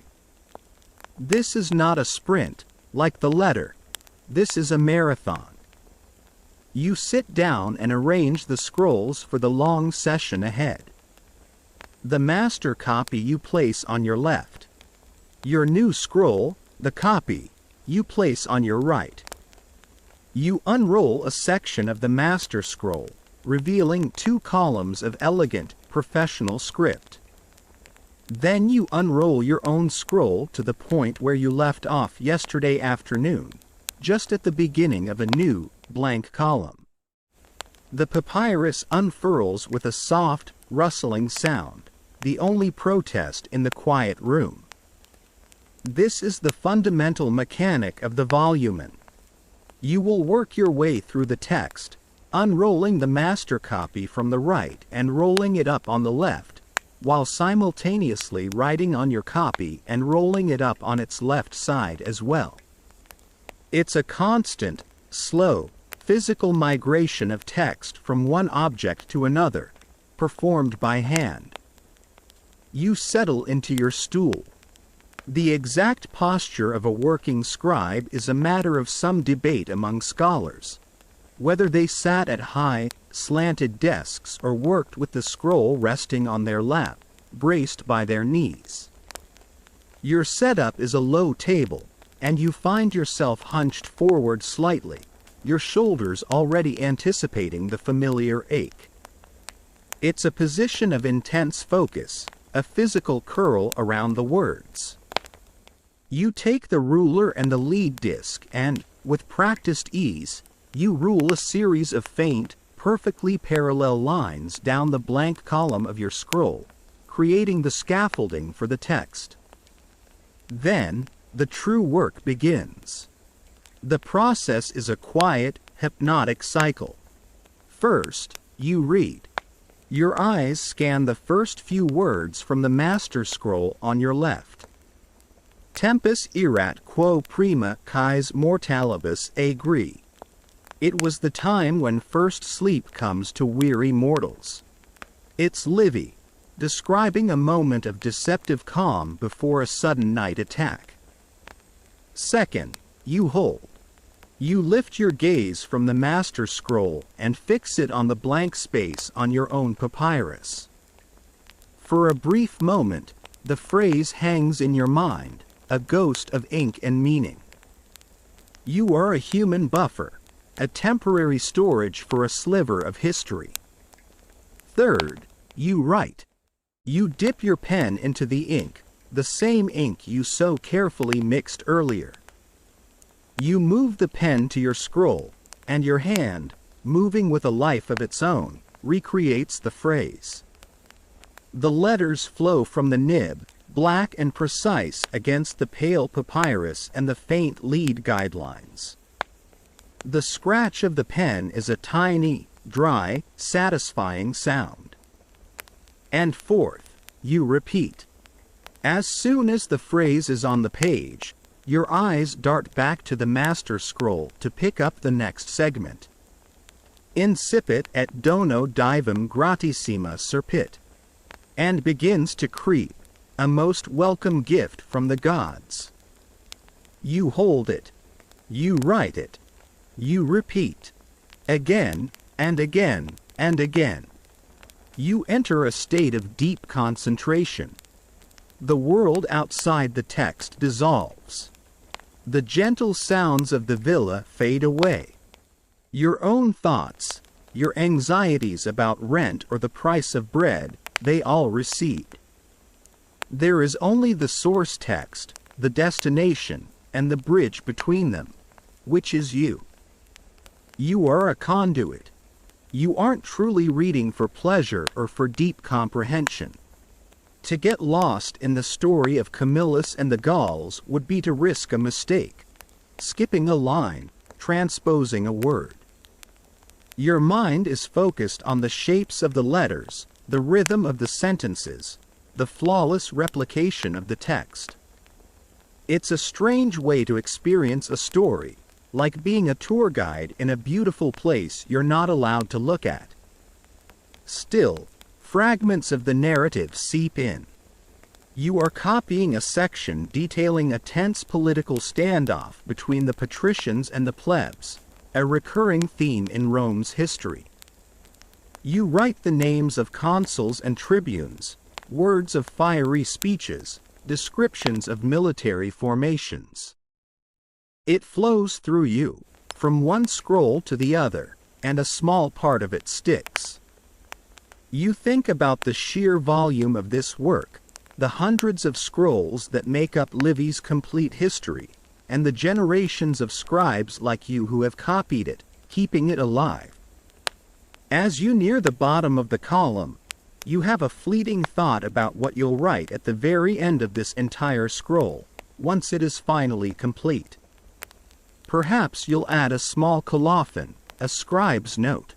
This is not a sprint, like the letter. This is a marathon. You sit down and arrange the scrolls for the long session ahead. The master copy you place on your left. Your new scroll, the copy, you place on your right. You unroll a section of the master scroll, revealing 2 columns of elegant, professional script. Then you unroll your own scroll to the point where you left off yesterday afternoon, just at the beginning of a new, blank column. The papyrus unfurls with a soft, rustling sound, the only protest in the quiet room. This is the fundamental mechanic of the volumen. You will work your way through the text, unrolling the master copy from the right and rolling it up on the left, while simultaneously writing on your copy and rolling it up on its left side as well. It's a constant, slow, physical migration of text from one object to another, performed by hand. You settle into your stool. The exact posture of a working scribe is a matter of some debate among scholars. Whether they sat at high, slanted desks or worked with the scroll resting on their lap, braced by their knees. Your setup is a low table, and you find yourself hunched forward slightly, your shoulders already anticipating the familiar ache. It's a position of intense focus, a physical curl around the words. You take the ruler and the lead disc and, with practiced ease, you rule a series of faint, perfectly parallel lines down the blank column of your scroll, creating the scaffolding for the text. Then, the true work begins. The process is a quiet, hypnotic cycle. First, you read. Your eyes scan the first few words from the master scroll on your left. Tempus erat quo prima quis mortalibus agri. It was the time when first sleep comes to weary mortals. It's Livy, describing a moment of deceptive calm before a sudden night attack. Second, you hold. You lift your gaze from the master scroll and fix it on the blank space on your own papyrus. For a brief moment, the phrase hangs in your mind, a ghost of ink and meaning. You are a human buffer, a temporary storage for a sliver of history. Third, you write. You dip your pen into the ink, the same ink you so carefully mixed earlier. You move the pen to your scroll, and your hand, moving with a life of its own, recreates the phrase. The letters flow from the nib, black and precise against the pale papyrus and the faint lead guidelines. The scratch of the pen is a tiny, dry, satisfying sound. And fourth, you repeat. As soon as the phrase is on the page, your eyes dart back to the master scroll to pick up the next segment. Incipit et dono divum gratissima serpit. And begins to creep, a most welcome gift from the gods. You hold it. You write it. You repeat. Again, and again, and again. You enter a state of deep concentration. The world outside the text dissolves. The gentle sounds of the villa fade away. Your own thoughts, your anxieties about rent or the price of bread, they all recede. There is only the source text, the destination, and the bridge between them, which is you. You are a conduit. You aren't truly reading for pleasure or for deep comprehension. To get lost in the story of Camillus and the Gauls would be to risk a mistake, skipping a line, transposing a word. Your mind is focused on the shapes of the letters, the rhythm of the sentences, the flawless replication of the text. It's a strange way to experience a story, like being a tour guide in a beautiful place you're not allowed to look at. Still, fragments of the narrative seep in. You are copying a section detailing a tense political standoff between the patricians and the plebs, a recurring theme in Rome's history. You write the names of consuls and tribunes, words of fiery speeches, descriptions of military formations. It flows through you, from one scroll to the other, and a small part of it sticks. You think about the sheer volume of this work, the hundreds of scrolls that make up Livy's complete history, and the generations of scribes like you who have copied it, keeping it alive. As you near the bottom of the column, you have a fleeting thought about what you'll write at the very end of this entire scroll, once it is finally complete. Perhaps you'll add a small colophon, a scribe's note.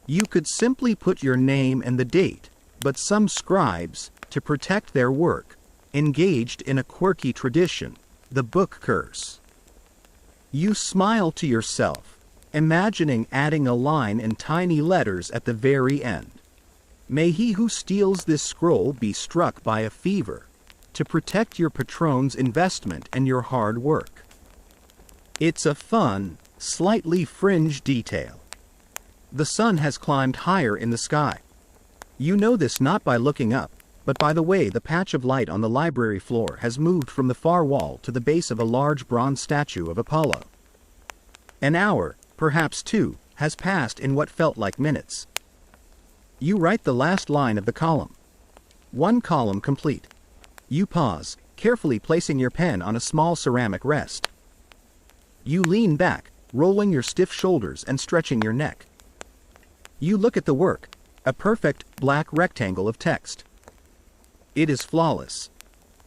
You could simply put your name and the date, but some scribes, to protect their work, engaged in a quirky tradition, the book curse. You smile to yourself, imagining adding a line in tiny letters at the very end. May he who steals this scroll be struck by a fever, to protect your patron's investment and your hard work. It's a fun, slightly fringe detail. The sun has climbed higher in the sky. You know this not by looking up, but by the way the patch of light on the library floor has moved from the far wall to the base of a large bronze statue of Apollo. An hour, perhaps two, has passed in what felt like minutes. You write the last line of the column. One column complete. You pause, carefully placing your pen on a small ceramic rest. You lean back, rolling your stiff shoulders and stretching your neck. You look at the work, a perfect black rectangle of text. It is flawless,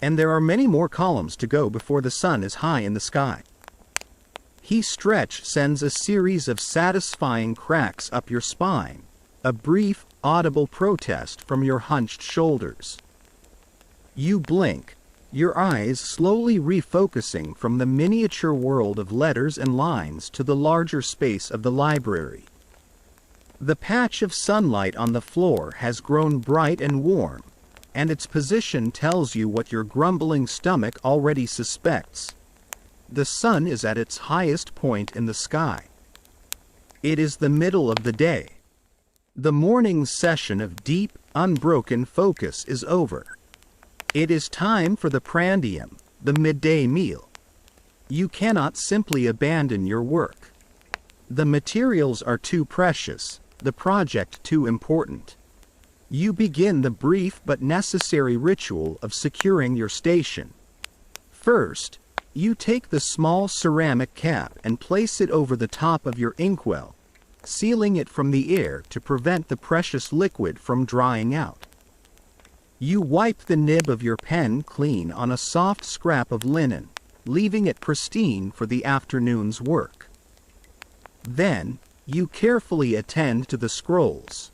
and there are many more columns to go before the sun is high in the sky. His stretch sends a series of satisfying cracks up your spine, a brief, audible protest from your hunched shoulders. You blink, your eyes slowly refocusing from the miniature world of letters and lines to the larger space of the library. The patch of sunlight on the floor has grown bright and warm, and its position tells you what your grumbling stomach already suspects. The sun is at its highest point in the sky. It is the middle of the day. The morning's session of deep, unbroken focus is over. It is time for the prandium, the midday meal. You cannot simply abandon your work. The materials are too precious, the project too important. You begin the brief but necessary ritual of securing your station. First, you take the small ceramic cap and place it over the top of your inkwell, sealing it from the air to prevent the precious liquid from drying out. You wipe the nib of your pen clean on a soft scrap of linen, leaving it pristine for the afternoon's work. Then, you carefully attend to the scrolls.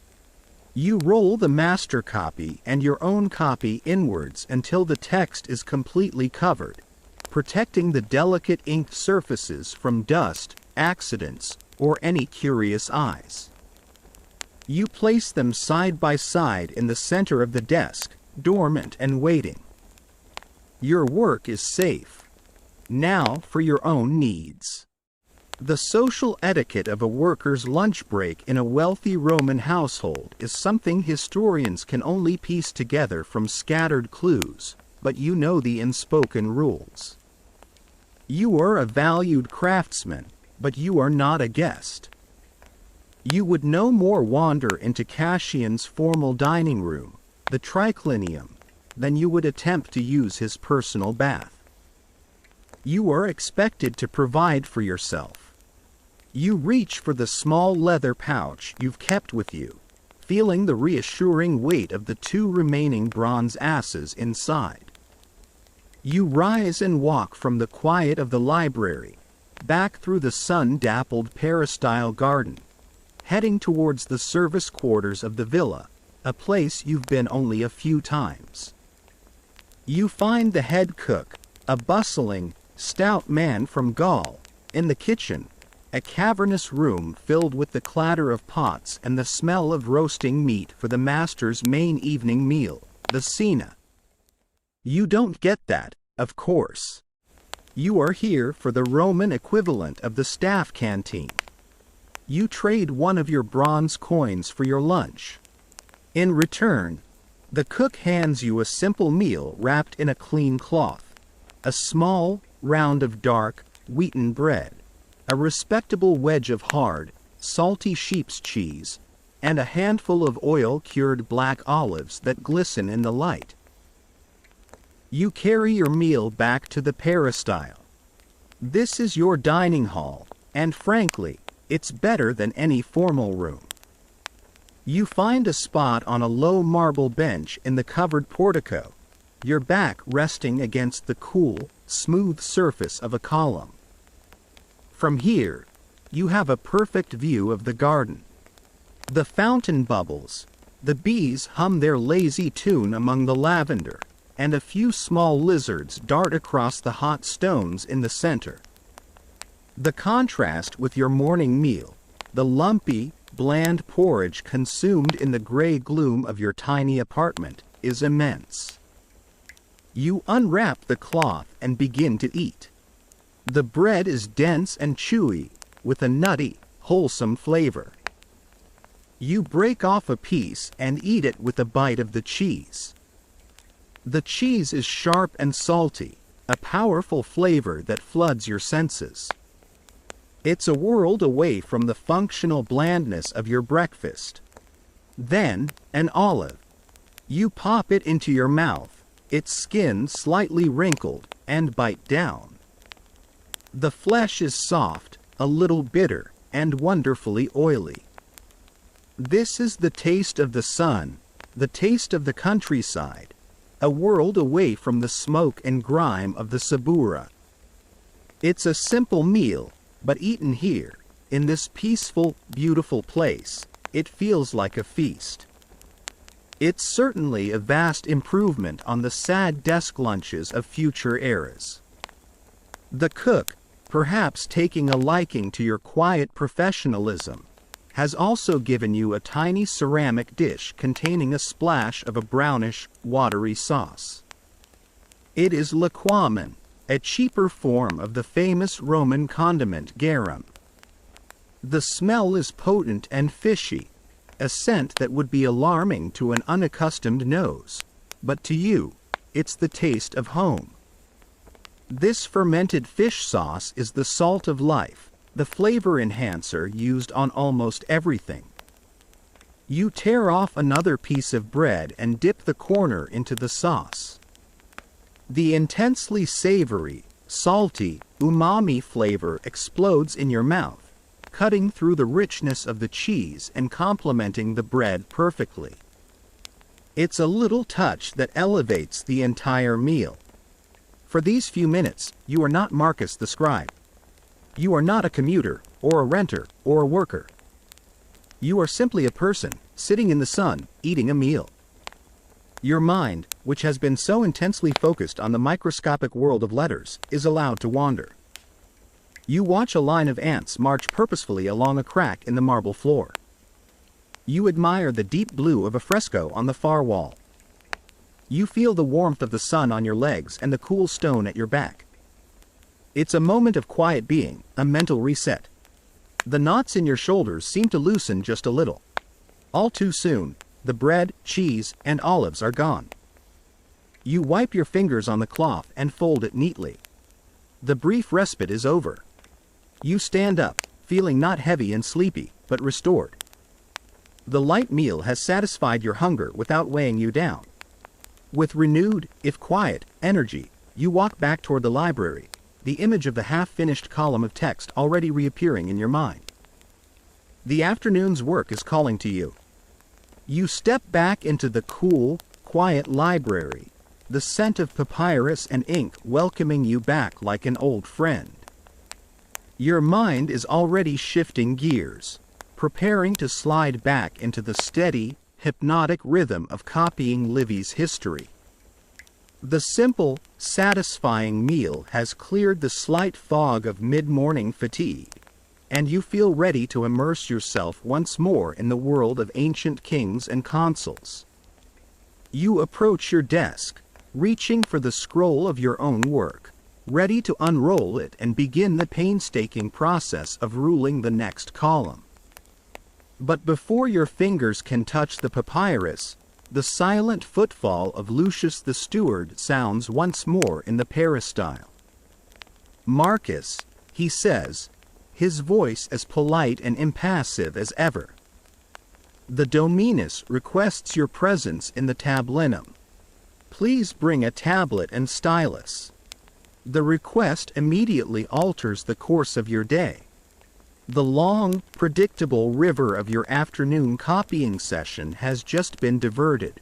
You roll the master copy and your own copy inwards until the text is completely covered, protecting the delicate inked surfaces from dust, accidents, or any curious eyes. You place them side by side in the center of the desk, dormant and waiting. Your work is safe. Now for your own needs. The social etiquette of a worker's lunch break in a wealthy Roman household is something historians can only piece together from scattered clues, but you know the unspoken rules. You are a valued craftsman, but you are not a guest. You would no more wander into Cassian's formal dining room, the triclinium, than you would attempt to use his personal bath. You are expected to provide for yourself. You reach for the small leather pouch you've kept with you, feeling the reassuring weight of the two remaining bronze asses inside. You rise and walk from the quiet of the library, back through the sun-dappled peristyle garden, heading towards the service quarters of the villa, a place you've been only a few times. You find the head cook, a bustling, stout man from Gaul, in the kitchen, a cavernous room filled with the clatter of pots and the smell of roasting meat for the master's main evening meal, the cena. You don't get that, of course. You are here for the Roman equivalent of the staff canteen. You trade one of your bronze coins for your lunch. In return, the cook hands you a simple meal wrapped in a clean cloth, a small round of dark, wheaten bread, a respectable wedge of hard, salty sheep's cheese, and a handful of oil-cured black olives that glisten in the light. You carry your meal back to the peristyle. This is your dining hall, and frankly, it's better than any formal room. You find a spot on a low marble bench in the covered portico, your back resting against the cool, smooth surface of a column. From here, you have a perfect view of the garden. The fountain bubbles, the bees hum their lazy tune among the lavender, and a few small lizards dart across the hot stones in the center. The contrast with your morning meal, the lumpy, bland porridge consumed in the gray gloom of your tiny apartment, is immense. You unwrap the cloth and begin to eat. The bread is dense and chewy, with a nutty, wholesome flavor. You break off a piece and eat it with a bite of the cheese. The cheese is sharp and salty, a powerful flavor that floods your senses. It's a world away from the functional blandness of your breakfast. Then, an olive. You pop it into your mouth, its skin slightly wrinkled, and bite down. The flesh is soft, a little bitter, and wonderfully oily. This is the taste of the sun, the taste of the countryside, a world away from the smoke and grime of the Sabura. It's a simple meal, but eaten here, in this peaceful, beautiful place, it feels like a feast. It's certainly a vast improvement on the sad desk lunches of future eras. The cook, perhaps taking a liking to your quiet professionalism, has also given you a tiny ceramic dish containing a splash of a brownish, watery sauce. It is liquamen, a cheaper form of the famous Roman condiment garum. The smell is potent and fishy, a scent that would be alarming to an unaccustomed nose, but to you, it's the taste of home. This fermented fish sauce is the salt of life, the flavor enhancer used on almost everything. You tear off another piece of bread and dip the corner into the sauce. The intensely savory, salty, umami flavor explodes in your mouth, cutting through the richness of the cheese and complementing the bread perfectly. It's a little touch that elevates the entire meal. For these few minutes, you are not Marcus the scribe. You are not a commuter, or a renter, or a worker. You are simply a person, sitting in the sun, eating a meal. Your mind, which has been so intensely focused on the microscopic world of letters, is allowed to wander. You watch a line of ants march purposefully along a crack in the marble floor. You admire the deep blue of a fresco on the far wall. You feel the warmth of the sun on your legs and the cool stone at your back. It's a moment of quiet being, a mental reset. The knots in your shoulders seem to loosen just a little. All too soon, the bread, cheese, and olives are gone. You wipe your fingers on the cloth and fold it neatly. The brief respite is over. You stand up, feeling not heavy and sleepy, but restored. The light meal has satisfied your hunger without weighing you down. With renewed, if quiet, energy, you walk back toward the library, the image of the half-finished column of text already reappearing in your mind. The afternoon's work is calling to you. You step back into the cool, quiet library, the scent of papyrus and ink welcoming you back like an old friend. Your mind is already shifting gears, preparing to slide back into the steady, hypnotic rhythm of copying Livy's history. The simple, satisfying meal has cleared the slight fog of mid-morning fatigue, and you feel ready to immerse yourself once more in the world of ancient kings and consuls. You approach your desk, reaching for the scroll of your own work, ready to unroll it and begin the painstaking process of ruling the next column. But before your fingers can touch the papyrus, the silent footfall of Lucius the steward sounds once more in the peristyle. "Marcus," he says, his voice as polite and impassive as ever. "The Dominus requests your presence in the tablinum. Please bring a tablet and stylus." The request immediately alters the course of your day. The long, predictable river of your afternoon copying session has just been diverted.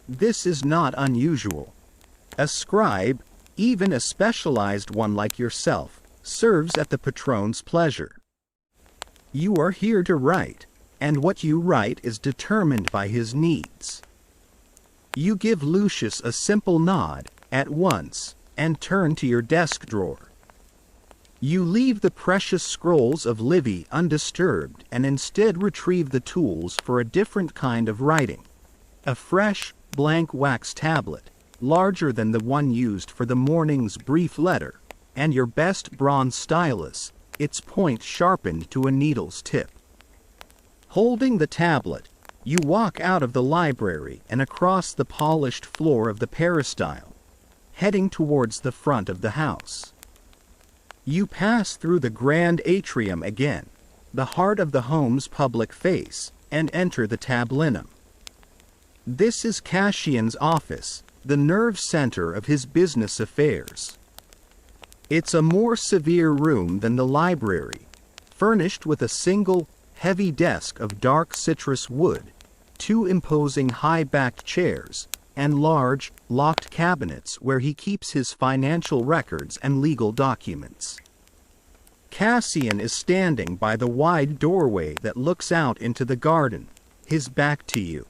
This is not unusual. A scribe, even a specialized one like yourself, serves at the patron's pleasure. You are here to write, and what you write is determined by his needs. You give Lucius a simple nod, at once, and turn to your desk drawer. You leave the precious scrolls of Livy undisturbed and instead retrieve the tools for a different kind of writing. A fresh, blank wax tablet, larger than the one used for the morning's brief letter, and your best bronze stylus, its point sharpened to a needle's tip. Holding the tablet, you walk out of the library and across the polished floor of the peristyle, heading towards the front of the house. You pass through the grand atrium again, the heart of the home's public face, and enter the tablinum. This is Cassian's office, the nerve center of his business affairs. It's a more severe room than the library, furnished with a single, heavy desk of dark citrus wood, 2 imposing high-backed chairs, and large, locked cabinets where he keeps his financial records and legal documents. Cassian is standing by the wide doorway that looks out into the garden, his back to you.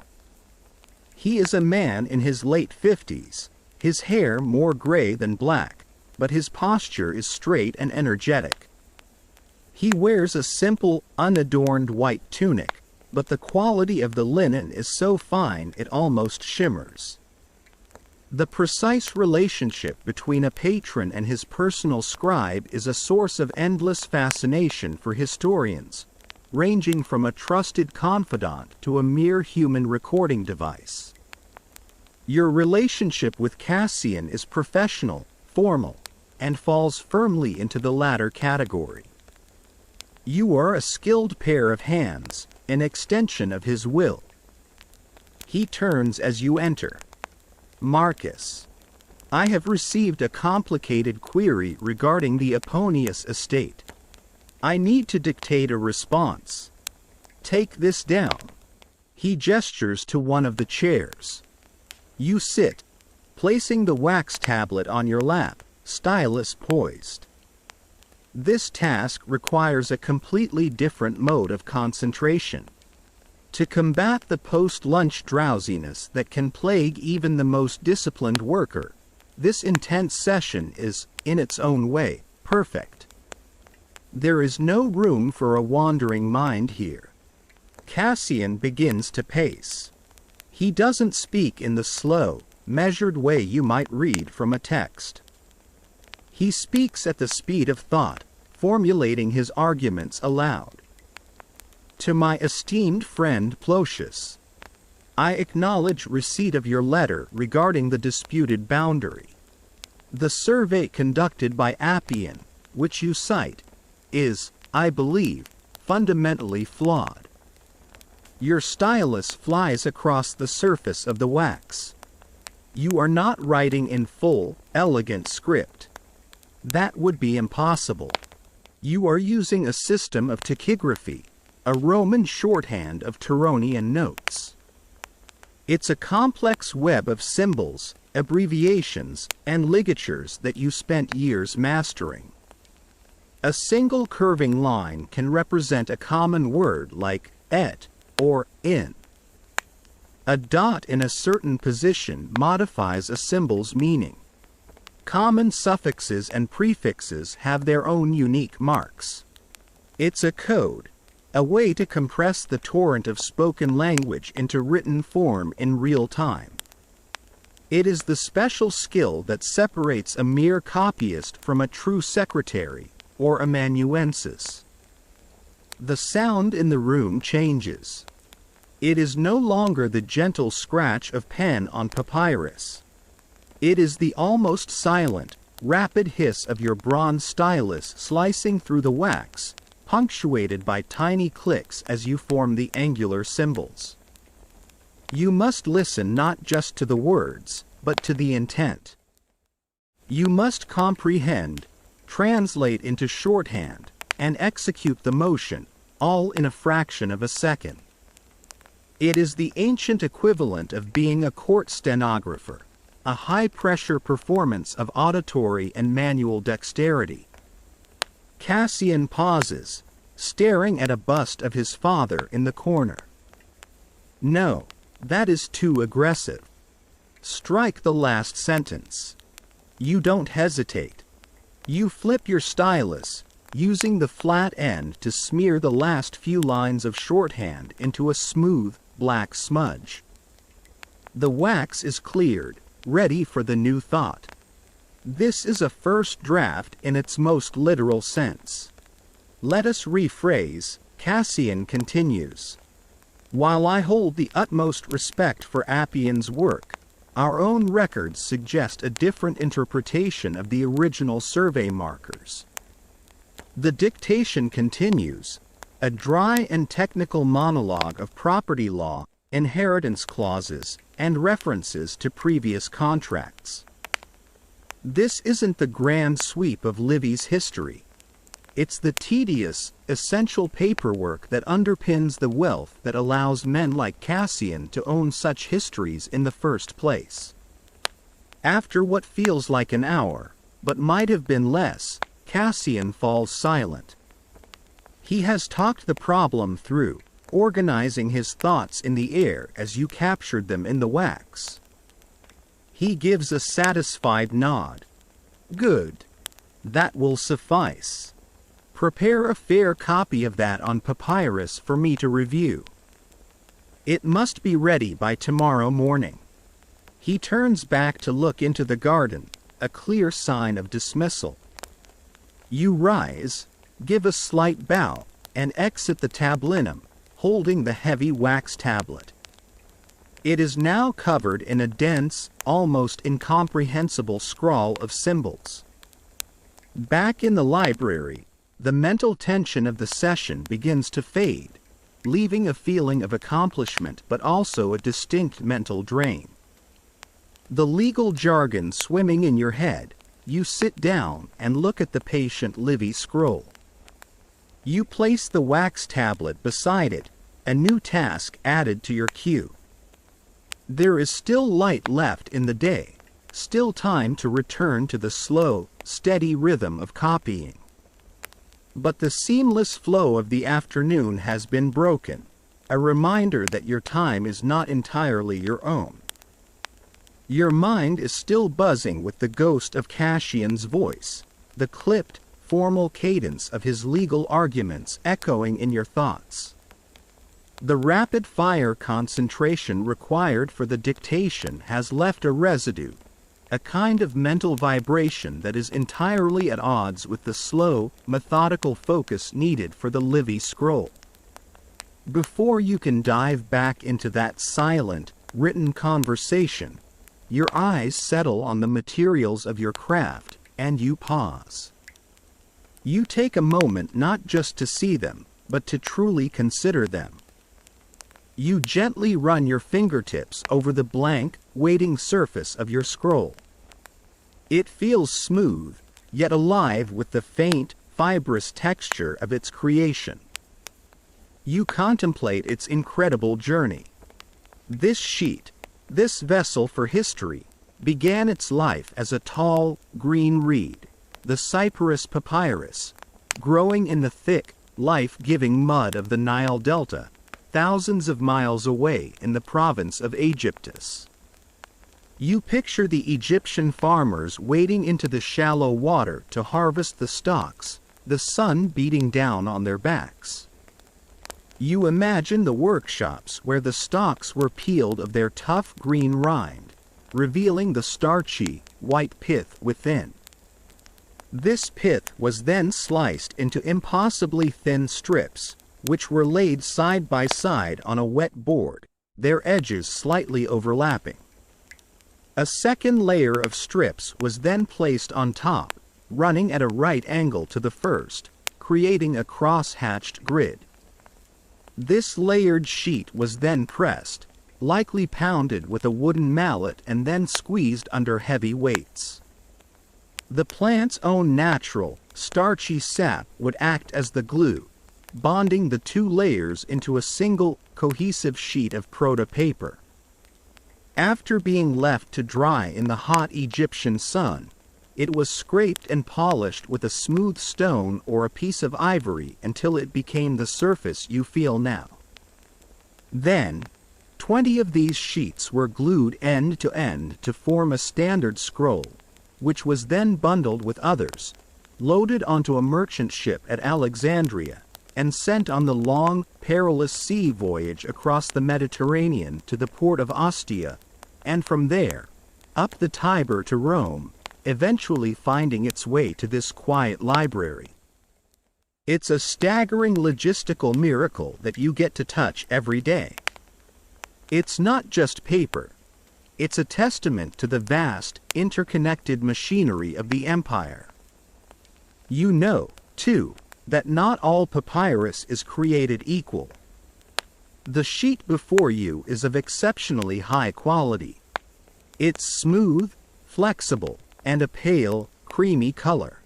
He is a man in his late 50s, his hair more gray than black, but his posture is straight and energetic. He wears a simple, unadorned white tunic, but the quality of the linen is so fine it almost shimmers. The precise relationship between a patron and his personal scribe is a source of endless fascination for historians, ranging from a trusted confidant to a mere human recording device. Your relationship with Cassian is professional, formal, and falls firmly into the latter category. You are a skilled pair of hands, an extension of his will. He turns as you enter. Marcus, I have received a complicated query regarding the Eponius estate. I need to dictate a response. Take this down. He gestures to one of the chairs. You sit, placing the wax tablet on your lap, stylus poised. This task requires a completely different mode of concentration. To combat the post-lunch drowsiness that can plague even the most disciplined worker, this intense session is, in its own way, perfect. There is no room for a wandering mind here. Cassian begins to pace. He doesn't speak in the slow, measured way you might read from a text. He speaks at the speed of thought, formulating his arguments aloud. To my esteemed friend Plotius, I acknowledge receipt of your letter regarding the disputed boundary. The survey conducted by Appian, which you cite, is, I believe, fundamentally flawed. Your stylus flies across the surface of the wax. You are not writing in full, elegant script. That would be impossible. You are using a system of tachygraphy, a Roman shorthand of Tironian notes. It's a complex web of symbols, abbreviations, and ligatures that you spent years mastering. A single curving line can represent a common word like et or in. A dot in a certain position modifies a symbol's meaning. Common suffixes and prefixes have their own unique marks. It's a code, a way to compress the torrent of spoken language into written form in real time. It is the special skill that separates a mere copyist from a true secretary or amanuensis. The sound in the room changes. It is no longer the gentle scratch of pen on papyrus. It is the almost silent, rapid hiss of your bronze stylus slicing through the wax, punctuated by tiny clicks as you form the angular symbols. You must listen not just to the words, but to the intent. You must comprehend, translate into shorthand, and execute the motion, all in a fraction of a second. It is the ancient equivalent of being a court stenographer, a high-pressure performance of auditory and manual dexterity. Cassian pauses, staring at a bust of his father in the corner. No, that is too aggressive. Strike the last sentence. You don't hesitate. You flip your stylus, using the flat end to smear the last few lines of shorthand into a smooth, black smudge. The wax is cleared, ready for the new thought. This is a first draft in its most literal sense. Let us rephrase, Cassian continues. While I hold the utmost respect for Appian's work, our own records suggest a different interpretation of the original survey markers. The dictation continues, a dry and technical monologue of property law, inheritance clauses, and references to previous contracts. This isn't the grand sweep of Livy's history. It's the tedious, essential paperwork that underpins the wealth that allows men like Cassian to own such histories in the first place. After what feels like an hour, but might have been less, Cassian falls silent. He has talked the problem through, organizing his thoughts in the air as you captured them in the wax. He gives a satisfied nod. Good. That will suffice. Prepare a fair copy of that on papyrus for me to review. It must be ready by tomorrow morning. He turns back to look into the garden, a clear sign of dismissal. You rise, give a slight bow, and exit the tablinum, holding the heavy wax tablet. It is now covered in a dense, almost incomprehensible scrawl of symbols. Back in the library, the mental tension of the session begins to fade, leaving a feeling of accomplishment but also a distinct mental drain. The legal jargon swimming in your head, you sit down and look at the patient Livy scroll. You place the wax tablet beside it, a new task added to your queue. There is still light left in the day, still time to return to the slow, steady rhythm of copying. But the seamless flow of the afternoon has been broken, a reminder that your time is not entirely your own. Your mind is still buzzing with the ghost of Cassian's voice, the clipped, formal cadence of his legal arguments echoing in your thoughts. The rapid-fire concentration required for the dictation has left a residue, a kind of mental vibration that is entirely at odds with the slow, methodical focus needed for the Livy scroll. Before you can dive back into that silent, written conversation, your eyes settle on the materials of your craft, and you pause. You take a moment not just to see them, but to truly consider them. You gently run your fingertips over the blank, waiting surface of your scroll. It feels smooth, yet alive with the faint, fibrous texture of its creation. You contemplate its incredible journey. This sheet, this vessel for history, began its life as a tall, green reed, the Cyperus papyrus, growing in the thick, life-giving mud of the Nile Delta, thousands of miles away in the province of Aegyptus. You picture the Egyptian farmers wading into the shallow water to harvest the stalks, the sun beating down on their backs. You imagine the workshops where the stalks were peeled of their tough green rind, revealing the starchy, white pith within. This pith was then sliced into impossibly thin strips, which were laid side by side on a wet board, their edges slightly overlapping. A second layer of strips was then placed on top, running at a right angle to the first, creating a cross-hatched grid. This layered sheet was then pressed, likely pounded with a wooden mallet and then squeezed under heavy weights. The plant's own natural, starchy sap would act as the glue, bonding the two layers into a single, cohesive sheet of proto-paper. After being left to dry in the hot Egyptian sun, it was scraped and polished with a smooth stone or a piece of ivory until it became the surface you feel now. Then, 20 of these sheets were glued end to end to form a standard scroll, which was then bundled with others, loaded onto a merchant ship at Alexandria, and sent on the long, perilous sea voyage across the Mediterranean to the port of Ostia, and from there, up the Tiber to Rome, eventually finding its way to this quiet library. It's a staggering logistical miracle that you get to touch every day. It's not just paper. It's a testament to the vast, interconnected machinery of the empire. You know, too, that not all papyrus is created equal. The sheet before you is of exceptionally high quality. It's smooth, flexible, and a pale, creamy color.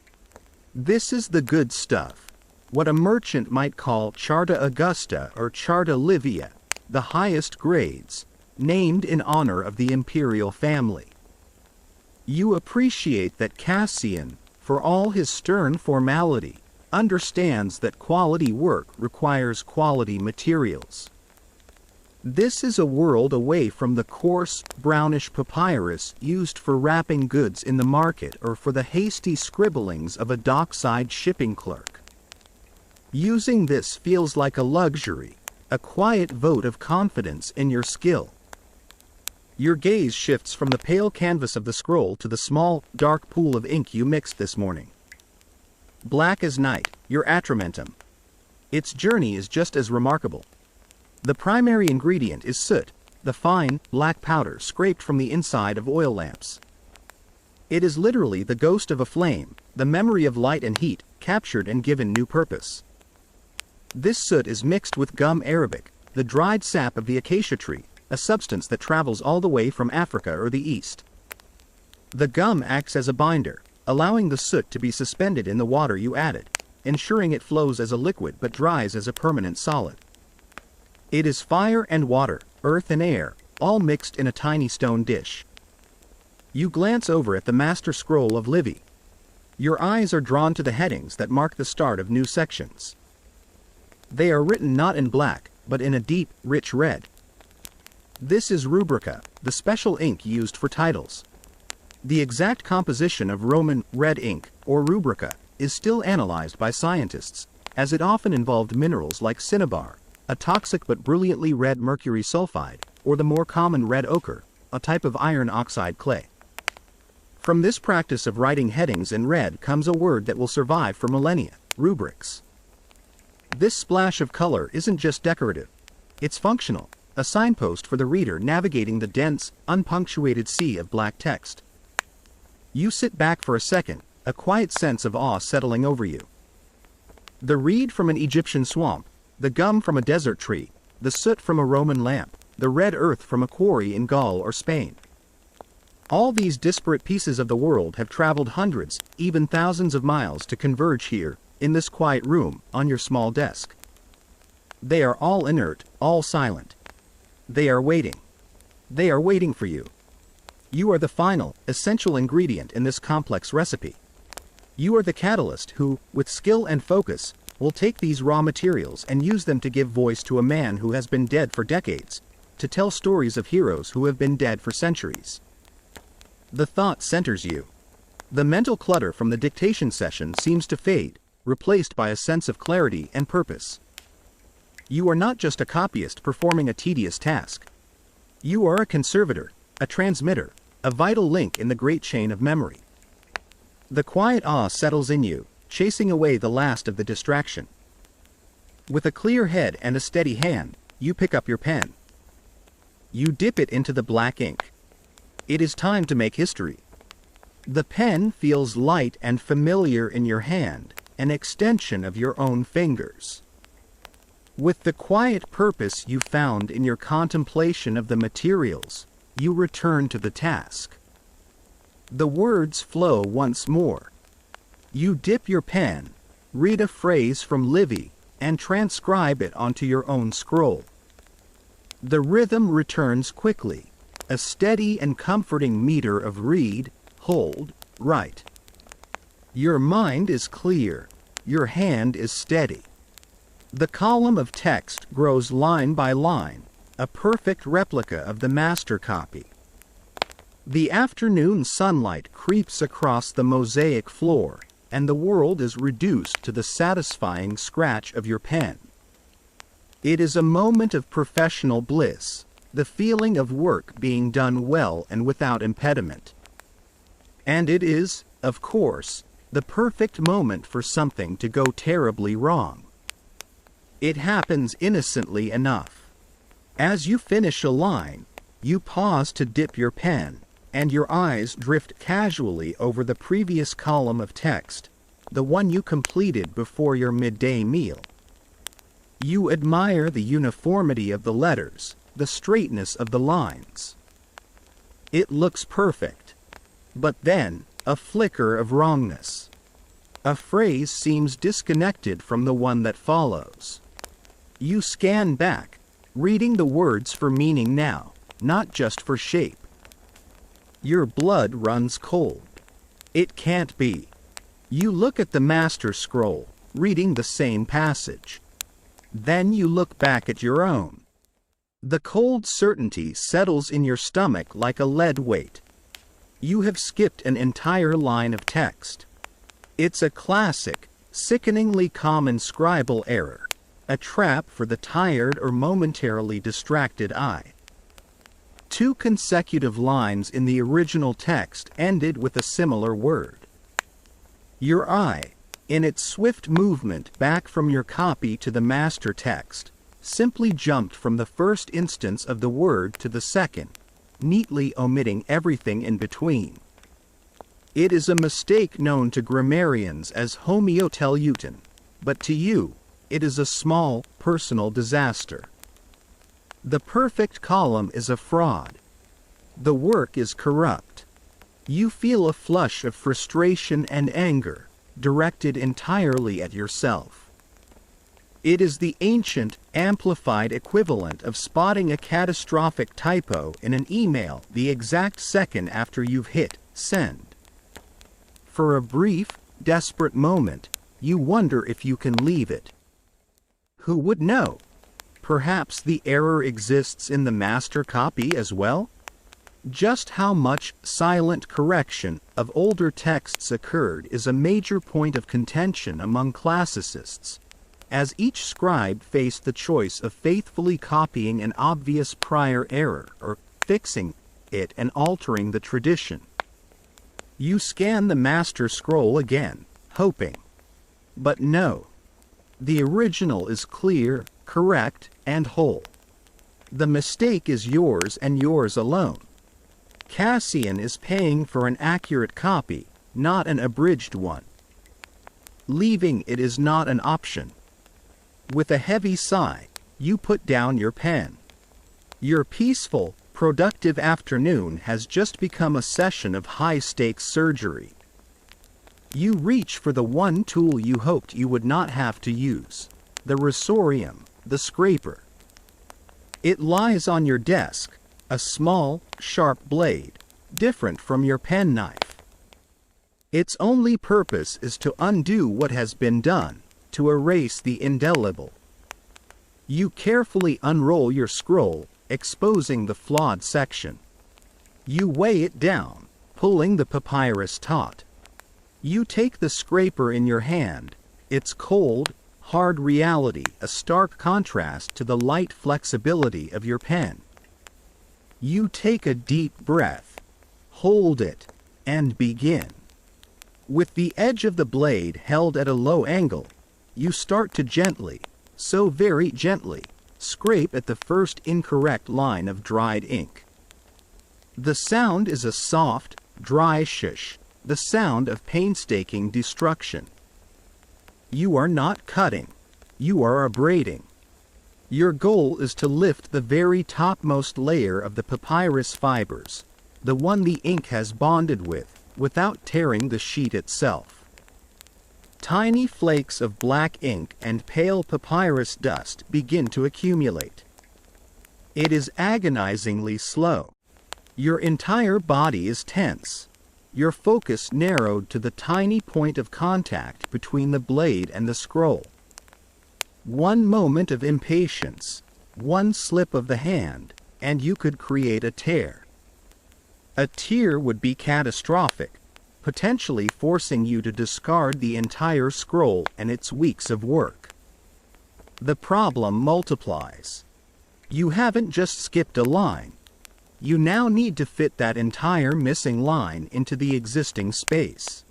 This is the good stuff, what a merchant might call Charta Augusta or Charta Livia, the highest grades, named in honor of the imperial family. You appreciate that Cassian, for all his stern formality, understands that quality work requires quality materials. This is a world away from the coarse, brownish papyrus used for wrapping goods in the market or for the hasty scribblings of a dockside shipping clerk. Using this feels like a luxury, a quiet vote of confidence in your skill. Your gaze shifts from the pale canvas of the scroll to the small, dark pool of ink you mixed this morning. Black as night, your atramentum. Its journey is just as remarkable. The primary ingredient is soot, the fine, black powder scraped from the inside of oil lamps. It is literally the ghost of a flame, the memory of light and heat, captured and given new purpose. This soot is mixed with gum arabic, the dried sap of the acacia tree, a substance that travels all the way from Africa or the East. The gum acts as a binder, allowing the soot to be suspended in the water you added, ensuring it flows as a liquid but dries as a permanent solid. It is fire and water, earth and air, all mixed in a tiny stone dish. You glance over at the master scroll of Livy. Your eyes are drawn to the headings that mark the start of new sections. They are written not in black, but in a deep, rich red. This is rubrica, the special ink used for titles. The exact composition of Roman red ink, or rubrica, is still analyzed by scientists, as it often involved minerals like cinnabar, a toxic but brilliantly red mercury sulfide, or the more common red ochre, a type of iron oxide clay. From this practice of writing headings in red comes a word that will survive for millennia: rubrics. This splash of color isn't just decorative. It's functional, a signpost for the reader navigating the dense, unpunctuated sea of black text. You sit back for a second, a quiet sense of awe settling over you. The reed from an Egyptian swamp, the gum from a desert tree, the soot from a Roman lamp, the red earth from a quarry in Gaul or Spain. All these disparate pieces of the world have traveled hundreds, even thousands of miles to converge here, in this quiet room, on your small desk. They are all inert, all silent. They are waiting. They are waiting for you. You are the final, essential ingredient in this complex recipe. You are the catalyst who, with skill and focus, will take these raw materials and use them to give voice to a man who has been dead for decades, to tell stories of heroes who have been dead for centuries. The thought centers you. The mental clutter from the dictation session seems to fade, replaced by a sense of clarity and purpose. You are not just a copyist performing a tedious task. You are a conservator, a transmitter, a vital link in the great chain of memory. The quiet awe settles in you, chasing away the last of the distraction. With a clear head and a steady hand, you pick up your pen. You dip it into the black ink. It is time to make history. The pen feels light and familiar in your hand, an extension of your own fingers. With the quiet purpose you found in your contemplation of the materials, you return to the task. The words flow once more. You dip your pen, read a phrase from Livy, and transcribe it onto your own scroll. The rhythm returns quickly, a steady and comforting meter of read, hold, write. Your mind is clear, your hand is steady. The column of text grows line by line, a perfect replica of the master copy. The afternoon sunlight creeps across the mosaic floor, and the world is reduced to the satisfying scratch of your pen. It is a moment of professional bliss, the feeling of work being done well and without impediment. And it is, of course, the perfect moment for something to go terribly wrong. It happens innocently enough. As you finish a line, you pause to dip your pen, and your eyes drift casually over the previous column of text, the one you completed before your midday meal. You admire the uniformity of the letters, the straightness of the lines. It looks perfect. But then, a flicker of wrongness. A phrase seems disconnected from the one that follows. You scan back, reading the words for meaning now, not just for shape. Your blood runs cold. It can't be. You look at the master scroll, reading the same passage. Then you look back at your own. The cold certainty settles in your stomach like a lead weight. You have skipped an entire line of text. It's a classic, sickeningly common scribal error, a trap for the tired or momentarily distracted eye. 2 consecutive lines in the original text ended with a similar word. Your eye, in its swift movement back from your copy to the master text, simply jumped from the first instance of the word to the second, neatly omitting everything in between. It is a mistake known to grammarians as homoteleuton, but to you, it is a small, personal disaster. The perfect column is a fraud. The work is corrupt. You feel a flush of frustration and anger, directed entirely at yourself. It is the ancient, amplified equivalent of spotting a catastrophic typo in an email the exact second after you've hit send. For a brief, desperate moment, you wonder if you can leave it. Who would know? Perhaps the error exists in the master copy as well? Just how much silent correction of older texts occurred is a major point of contention among classicists, as each scribe faced the choice of faithfully copying an obvious prior error or fixing it and altering the tradition. You scan the master scroll again, hoping. But no. The original is clear, correct, and whole. The mistake is yours and yours alone. Cassian is paying for an accurate copy, not an abridged one. Leaving it is not an option. With a heavy sigh, you put down your pen. Your peaceful, productive afternoon has just become a session of high-stakes surgery. You reach for the one tool you hoped you would not have to use, the risorium, the scraper. It lies on your desk, a small, sharp blade, different from your penknife. Its only purpose is to undo what has been done, to erase the indelible. You carefully unroll your scroll, exposing the flawed section. You weigh it down, pulling the papyrus taut. You take the scraper in your hand, its cold, hard reality a stark contrast to the light flexibility of your pen. You take a deep breath, hold it, and begin. With the edge of the blade held at a low angle, you start to gently, so very gently, scrape at the first incorrect line of dried ink. The sound is a soft, dry shush, the sound of painstaking destruction. You are not cutting, you are abrading. Your goal is to lift the very topmost layer of the papyrus fibers, the one the ink has bonded with, without tearing the sheet itself. Tiny flakes of black ink and pale papyrus dust begin to accumulate. It is agonizingly slow. Your entire body is tense, your focus narrowed to the tiny point of contact between the blade and the scroll. One moment of impatience, one slip of the hand, and you could create a tear. A tear would be catastrophic, potentially forcing you to discard the entire scroll and its weeks of work. The problem multiplies. You haven't just skipped a line. You now need to fit that entire missing line into the existing space.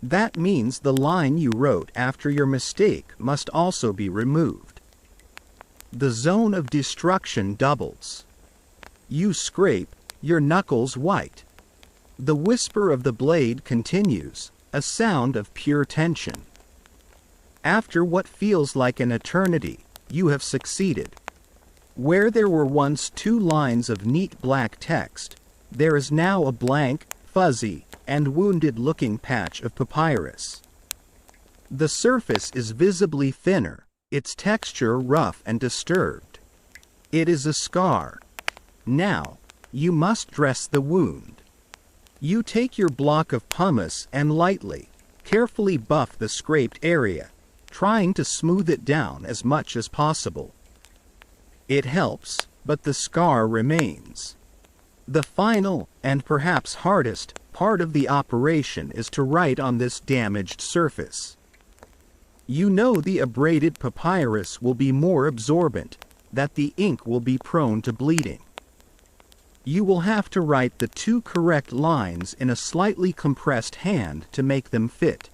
That means the line you wrote after your mistake must also be removed. The zone of destruction doubles. You scrape, your knuckles white. The whisper of the blade continues, a sound of pure tension. After what feels like an eternity, you have succeeded. Where there were once 2 lines of neat black text, there is now a blank, fuzzy, and wounded-looking patch of papyrus. The surface is visibly thinner, its texture rough and disturbed. It is a scar. Now, you must dress the wound. You take your block of pumice and lightly, carefully buff the scraped area, trying to smooth it down as much as possible. It helps, but the scar remains. The final, and perhaps hardest, part of the operation is to write on this damaged surface. You know the abraded papyrus will be more absorbent, that the ink will be prone to bleeding. You will have to write the 2 correct lines in a slightly compressed hand to make them fit.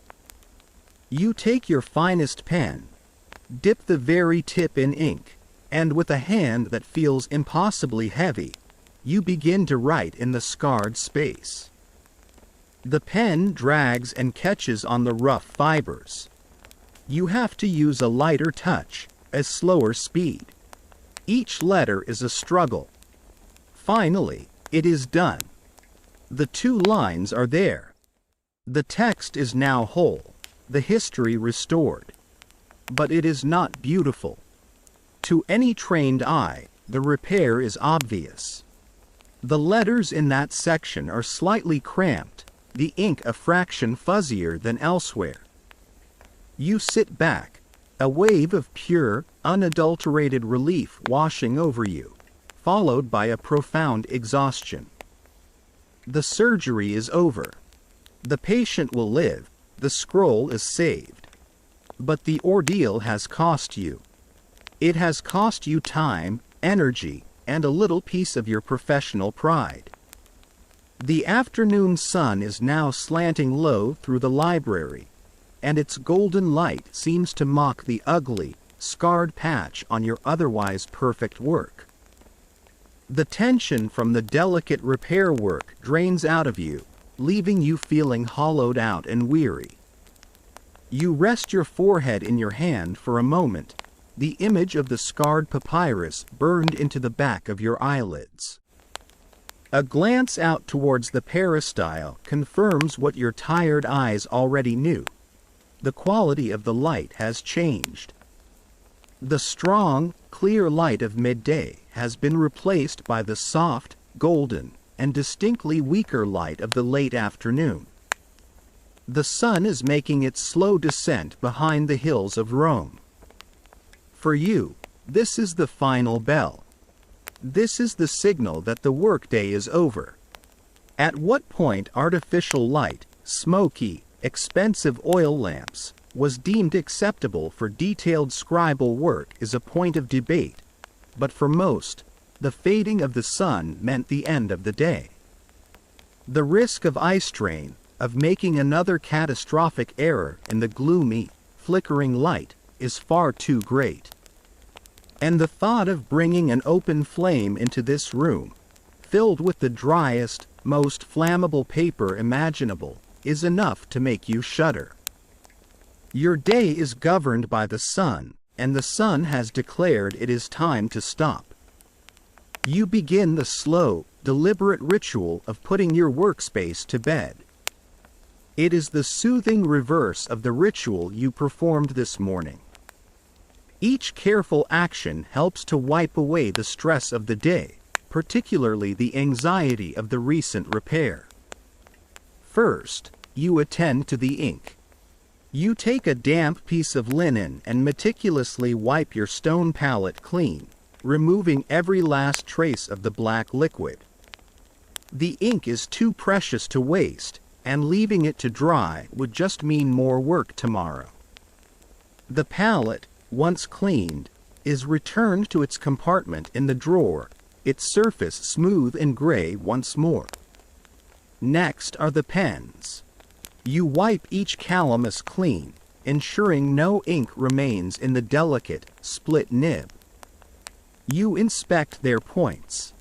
You take your finest pen, dip the very tip in ink, and with a hand that feels impossibly heavy, you begin to write in the scarred space. The pen drags and catches on the rough fibers. You have to use a lighter touch, a slower speed. Each letter is a struggle. Finally, it is done. The 2 lines are there. The text is now whole, the history restored. But it is not beautiful. To any trained eye, the repair is obvious. The letters in that section are slightly cramped, the ink a fraction fuzzier than elsewhere. You sit back, a wave of pure, unadulterated relief washing over you, followed by a profound exhaustion. The surgery is over. The patient will live, the scroll is saved. But the ordeal has cost you. It has cost you time, energy, and a little piece of your professional pride. The afternoon sun is now slanting low through the library, and its golden light seems to mock the ugly, scarred patch on your otherwise perfect work. The tension from the delicate repair work drains out of you, leaving you feeling hollowed out and weary. You rest your forehead in your hand for a moment, the image of the scarred papyrus burned into the back of your eyelids. A glance out towards the peristyle confirms what your tired eyes already knew. The quality of the light has changed. The strong, clear light of midday has been replaced by the soft, golden, and distinctly weaker light of the late afternoon. The sun is making its slow descent behind the hills of Rome. For you, this is the final bell. This is the signal that the workday is over. At what point artificial light, smoky, expensive oil lamps, was deemed acceptable for detailed scribal work is a point of debate, but for most, the fading of the sun meant the end of the day. The risk of eye strain, of making another catastrophic error in the gloomy, flickering light, is far too great. And the thought of bringing an open flame into this room, filled with the driest, most flammable paper imaginable, is enough to make you shudder. Your day is governed by the sun, and the sun has declared it is time to stop. You begin the slow, deliberate ritual of putting your workspace to bed. It is the soothing reverse of the ritual you performed this morning. Each careful action helps to wipe away the stress of the day, particularly the anxiety of the recent repair. First, you attend to the ink. You take a damp piece of linen and meticulously wipe your stone palette clean, removing every last trace of the black liquid. The ink is too precious to waste, and leaving it to dry would just mean more work tomorrow. The palette, once cleaned, is returned to its compartment in the drawer, its surface smooth and gray once more. Next are the pens. You wipe each calamus clean, ensuring no ink remains in the delicate, split nib. You inspect their points.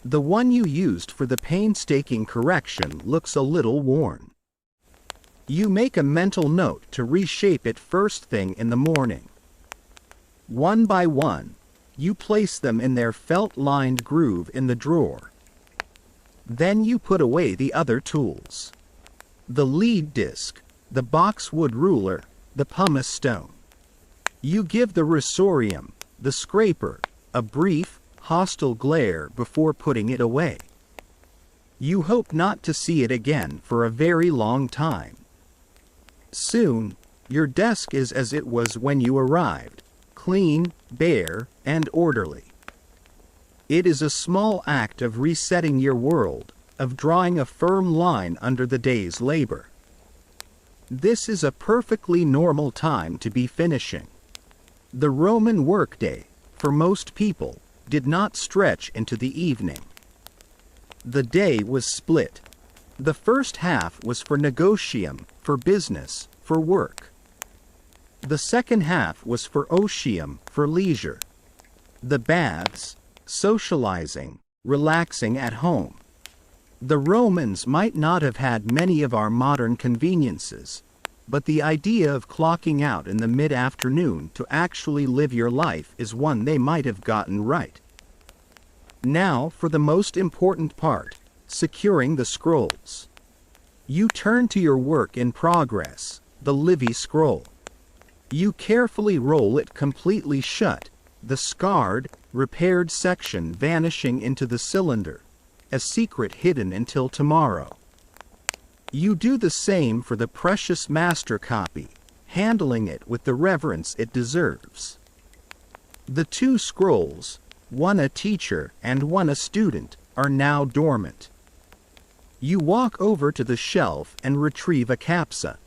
The one you used for the painstaking correction looks a little worn. You make a mental note to reshape it first thing in the morning. One by one, you place them in their felt-lined groove in the drawer. Then you put away the other tools. The lead disc, the boxwood ruler, the pumice stone. You give the risorium, the scraper, a brief, hostile glare before putting it away. You hope not to see it again for a very long time. Soon, your desk is as it was when you arrived, clean, bare, and orderly. It is a small act of resetting your world, of drawing a firm line under the day's labor. This is a perfectly normal time to be finishing. The Roman workday, for most people, did not stretch into the evening. The day was split. The first half was for negotium, for business, for work. The second half was for otium, for leisure. The baths, socializing, relaxing at home. The Romans might not have had many of our modern conveniences, but the idea of clocking out in the mid-afternoon to actually live your life is one they might have gotten right. Now for the most important part, securing the scrolls. You turn to your work in progress, the Livy scroll. You carefully roll it completely shut, the scarred, repaired section vanishing into the cylinder, a secret hidden until tomorrow. You do the same for the precious master copy, handling it with the reverence it deserves. The two scrolls, one a teacher and one a student, are now dormant. You walk over to the shelf and retrieve a capsa.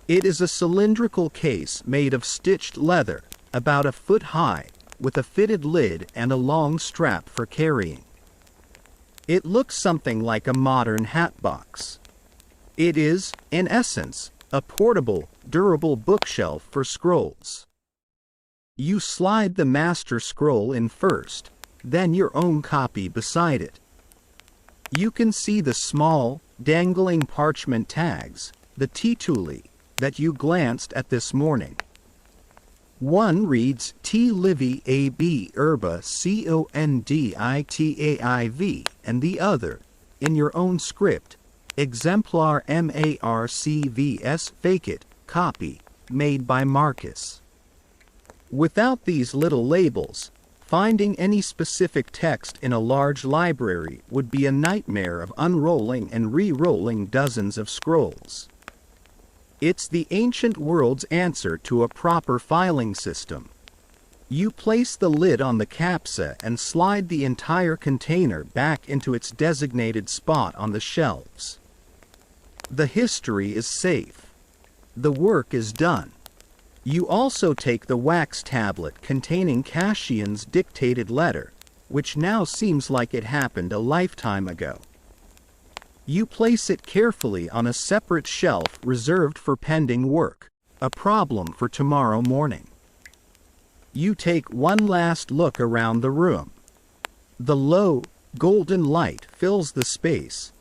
It is a cylindrical case made of stitched leather, about a foot high, with a fitted lid and a long strap for carrying. It looks something like a modern hat box. It is, in essence, a portable, durable bookshelf for scrolls. You slide the master scroll in first, then your own copy beside it. You can see the small, dangling parchment tags, the tituli, that you glanced at this morning. One reads T. Livy A.B. Urba Conditaiv, and the other, in your own script, Exemplar Marcvs Facit, copy, made by Marcus. Without these little labels, finding any specific text in a large library would be a nightmare of unrolling and re-rolling dozens of scrolls. It's the ancient world's answer to a proper filing system. You place the lid on the capsa and slide the entire container back into its designated spot on the shelves. The history is safe. The work is done. You also take the wax tablet containing Cassian's dictated letter, which now seems like it happened a lifetime ago. You place it carefully on a separate shelf reserved for pending work, a problem for tomorrow morning. You take one last look around the room. The low, golden light fills the space,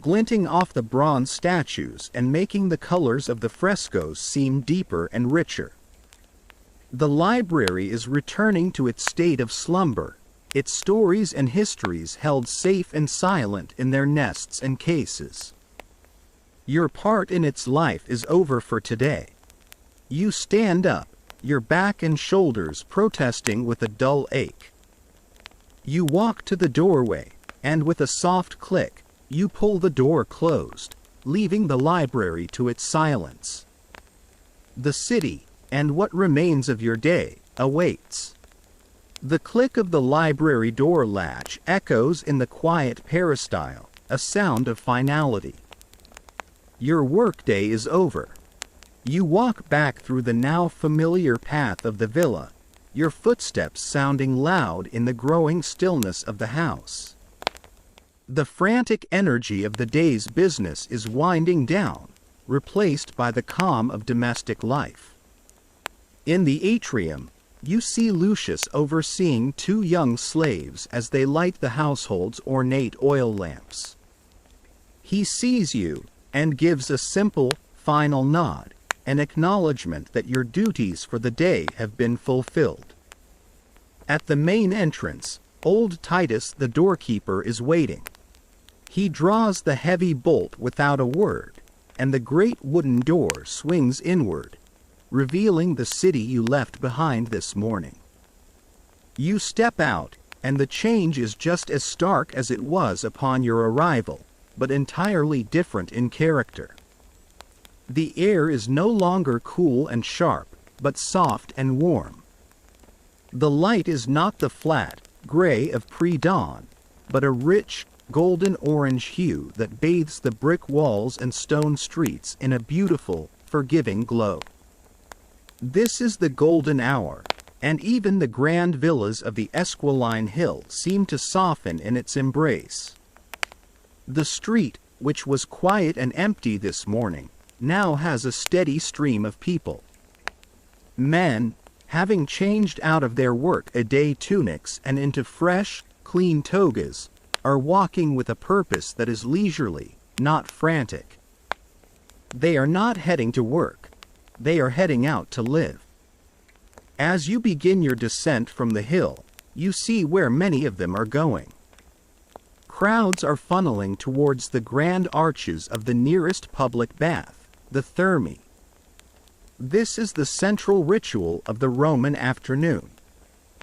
glinting off the bronze statues and making the colors of the frescoes seem deeper and richer. The library is returning to its state of slumber, its stories and histories held safe and silent in their nests and cases. Your part in its life is over for today. You stand up, your back and shoulders protesting with a dull ache. You walk to the doorway, and with a soft click, you pull the door closed, leaving the library to its silence. The city, and what remains of your day, awaits. The click of the library door latch echoes in the quiet peristyle, a sound of finality. Your workday is over. You walk back through the now familiar path of the villa, your footsteps sounding loud in the growing stillness of the house. The frantic energy of the day's business is winding down, replaced by the calm of domestic life. In the atrium, you see Lucius overseeing two young slaves as they light the household's ornate oil lamps. He sees you, and gives a simple, final nod, an acknowledgement that your duties for the day have been fulfilled. At the main entrance, old Titus the doorkeeper is waiting. He draws the heavy bolt without a word, and the great wooden door swings inward, revealing the city you left behind this morning. You step out, and the change is just as stark as it was upon your arrival, but entirely different in character. The air is no longer cool and sharp, but soft and warm. The light is not the flat, gray of pre-dawn, but a rich, golden-orange hue that bathes the brick walls and stone streets in a beautiful, forgiving glow. This is the golden hour, and even the grand villas of the Esquiline Hill seem to soften in its embrace. The street, which was quiet and empty this morning, now has a steady stream of people. Men, having changed out of their work-a-day tunics and into fresh, clean togas, are walking with a purpose that is leisurely, not frantic. They are not heading to work. They are heading out to live. As you begin your descent from the hill, you see where many of them are going. Crowds are funneling towards the grand arches of the nearest public bath, the Thermae. This is the central ritual of the Roman afternoon.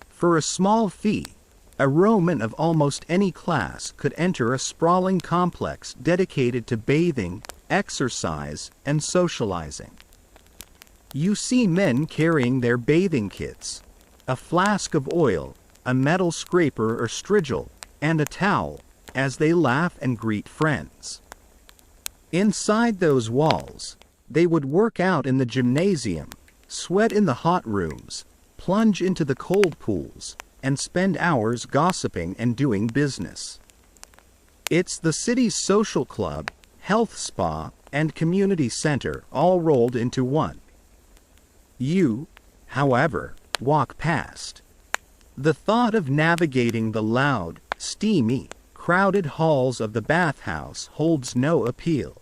For a small fee, a Roman of almost any class could enter a sprawling complex dedicated to bathing, exercise, and socializing. You see men carrying their bathing kits, a flask of oil, a metal scraper or strigil, and a towel, as they laugh and greet friends. Inside those walls, they would work out in the gymnasium, sweat in the hot rooms, plunge into the cold pools, and spend hours gossiping and doing business. It's the city's social club, health spa, and community center all rolled into one. You, however, walk past. The thought of navigating the loud, steamy, crowded halls of the bathhouse holds no appeal.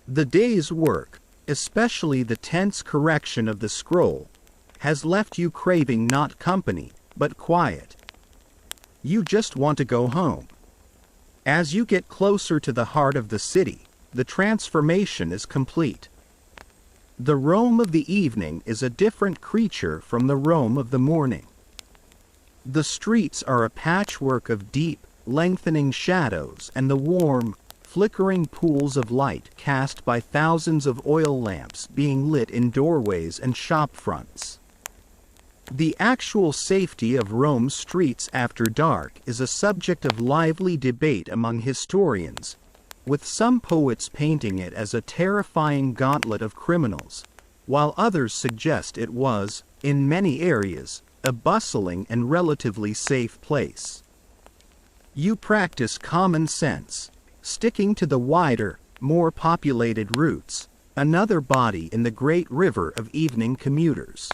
The day's work, especially the tense correction of the scroll, has left you craving not company, but quiet. You just want to go home. As you get closer to the heart of the city, the transformation is complete. The Rome of the evening is a different creature from the Rome of the morning. The streets are a patchwork of deep, lengthening shadows and the warm, flickering pools of light cast by thousands of oil lamps being lit in doorways and shop fronts. The actual safety of Rome's streets after dark is a subject of lively debate among historians, with some poets painting it as a terrifying gauntlet of criminals, while others suggest it was, in many areas, a bustling and relatively safe place. You practice common sense, sticking to the wider, more populated routes, another body in the great river of evening commuters.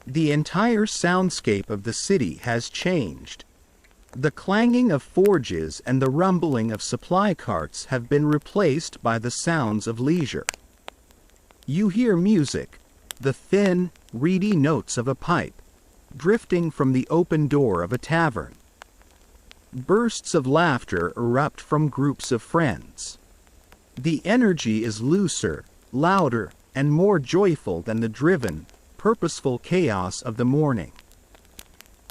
The entire soundscape of the city has changed. The clanging of forges and the rumbling of supply carts have been replaced by the sounds of leisure. You hear music, the thin, reedy notes of a pipe, drifting from the open door of a tavern. Bursts of laughter erupt from groups of friends. The energy is looser, louder, and more joyful than the driven, purposeful chaos of the morning.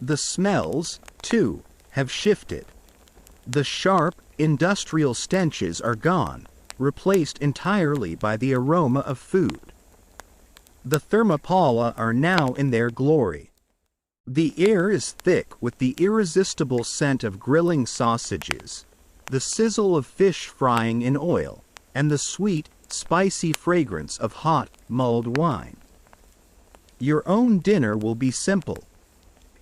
The smells, too, have shifted. The sharp, industrial stenches are gone, replaced entirely by the aroma of food. The thermopola are now in their glory. The air is thick with the irresistible scent of grilling sausages, the sizzle of fish frying in oil, and the sweet, spicy fragrance of hot, mulled wine. Your own dinner will be simple.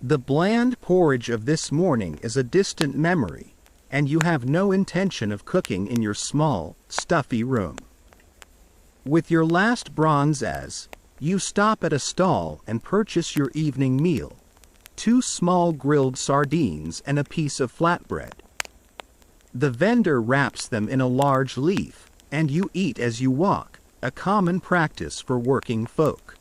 The bland porridge of this morning is a distant memory, and you have no intention of cooking in your small, stuffy room. With your last bronzes, you stop at a stall and purchase your evening meal: 2 small grilled sardines and a piece of flatbread. The vendor wraps them in a large leaf, and you eat as you walk, a common practice for working folk.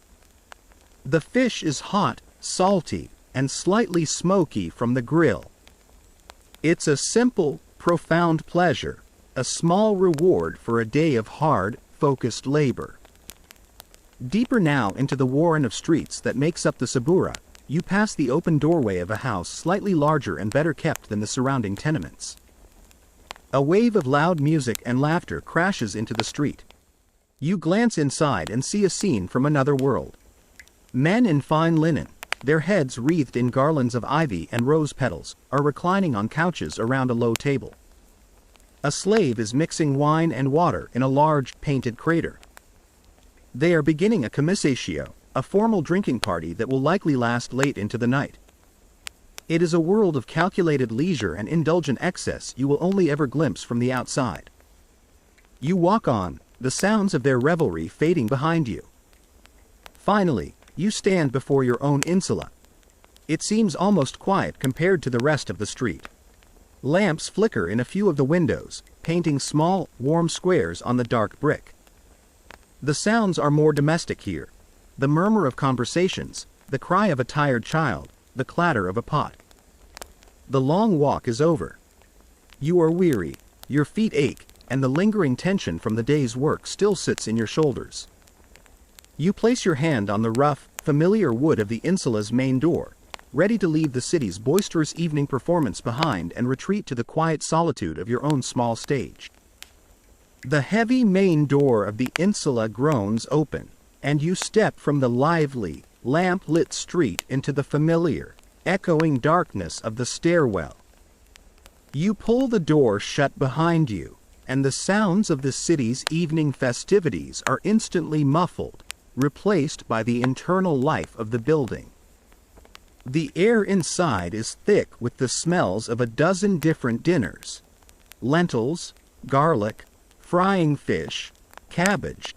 The fish is hot, salty, and slightly smoky from the grill. It's a simple, profound pleasure, a small reward for a day of hard, focused labor. Deeper now into the warren of streets that makes up the Sabura, you pass the open doorway of a house slightly larger and better kept than the surrounding tenements. A wave of loud music and laughter crashes into the street. You glance inside and see a scene from another world. Men in fine linen, their heads wreathed in garlands of ivy and rose petals, are reclining on couches around a low table. A slave is mixing wine and water in a large, painted crater. They are beginning a commissatio, a formal drinking party that will likely last late into the night. It is a world of calculated leisure and indulgent excess you will only ever glimpse from the outside. You walk on, the sounds of their revelry fading behind you. Finally, you stand before your own insula. It seems almost quiet compared to the rest of the street. Lamps flicker in a few of the windows, painting small, warm squares on the dark brick. The sounds are more domestic here. The murmur of conversations, the cry of a tired child, the clatter of a pot. The long walk is over. You are weary, your feet ache, and the lingering tension from the day's work still sits in your shoulders. You place your hand on the rough, familiar wood of the insula's main door, ready to leave the city's boisterous evening performance behind and retreat to the quiet solitude of your own small stage. The heavy main door of the insula groans open, and you step from the lively, lamp-lit street into the familiar, echoing darkness of the stairwell. You pull the door shut behind you, and the sounds of the city's evening festivities are instantly muffled, replaced by the internal life of the building. The air inside is thick with the smells of a dozen different dinners: lentils, garlic, frying fish, cabbage,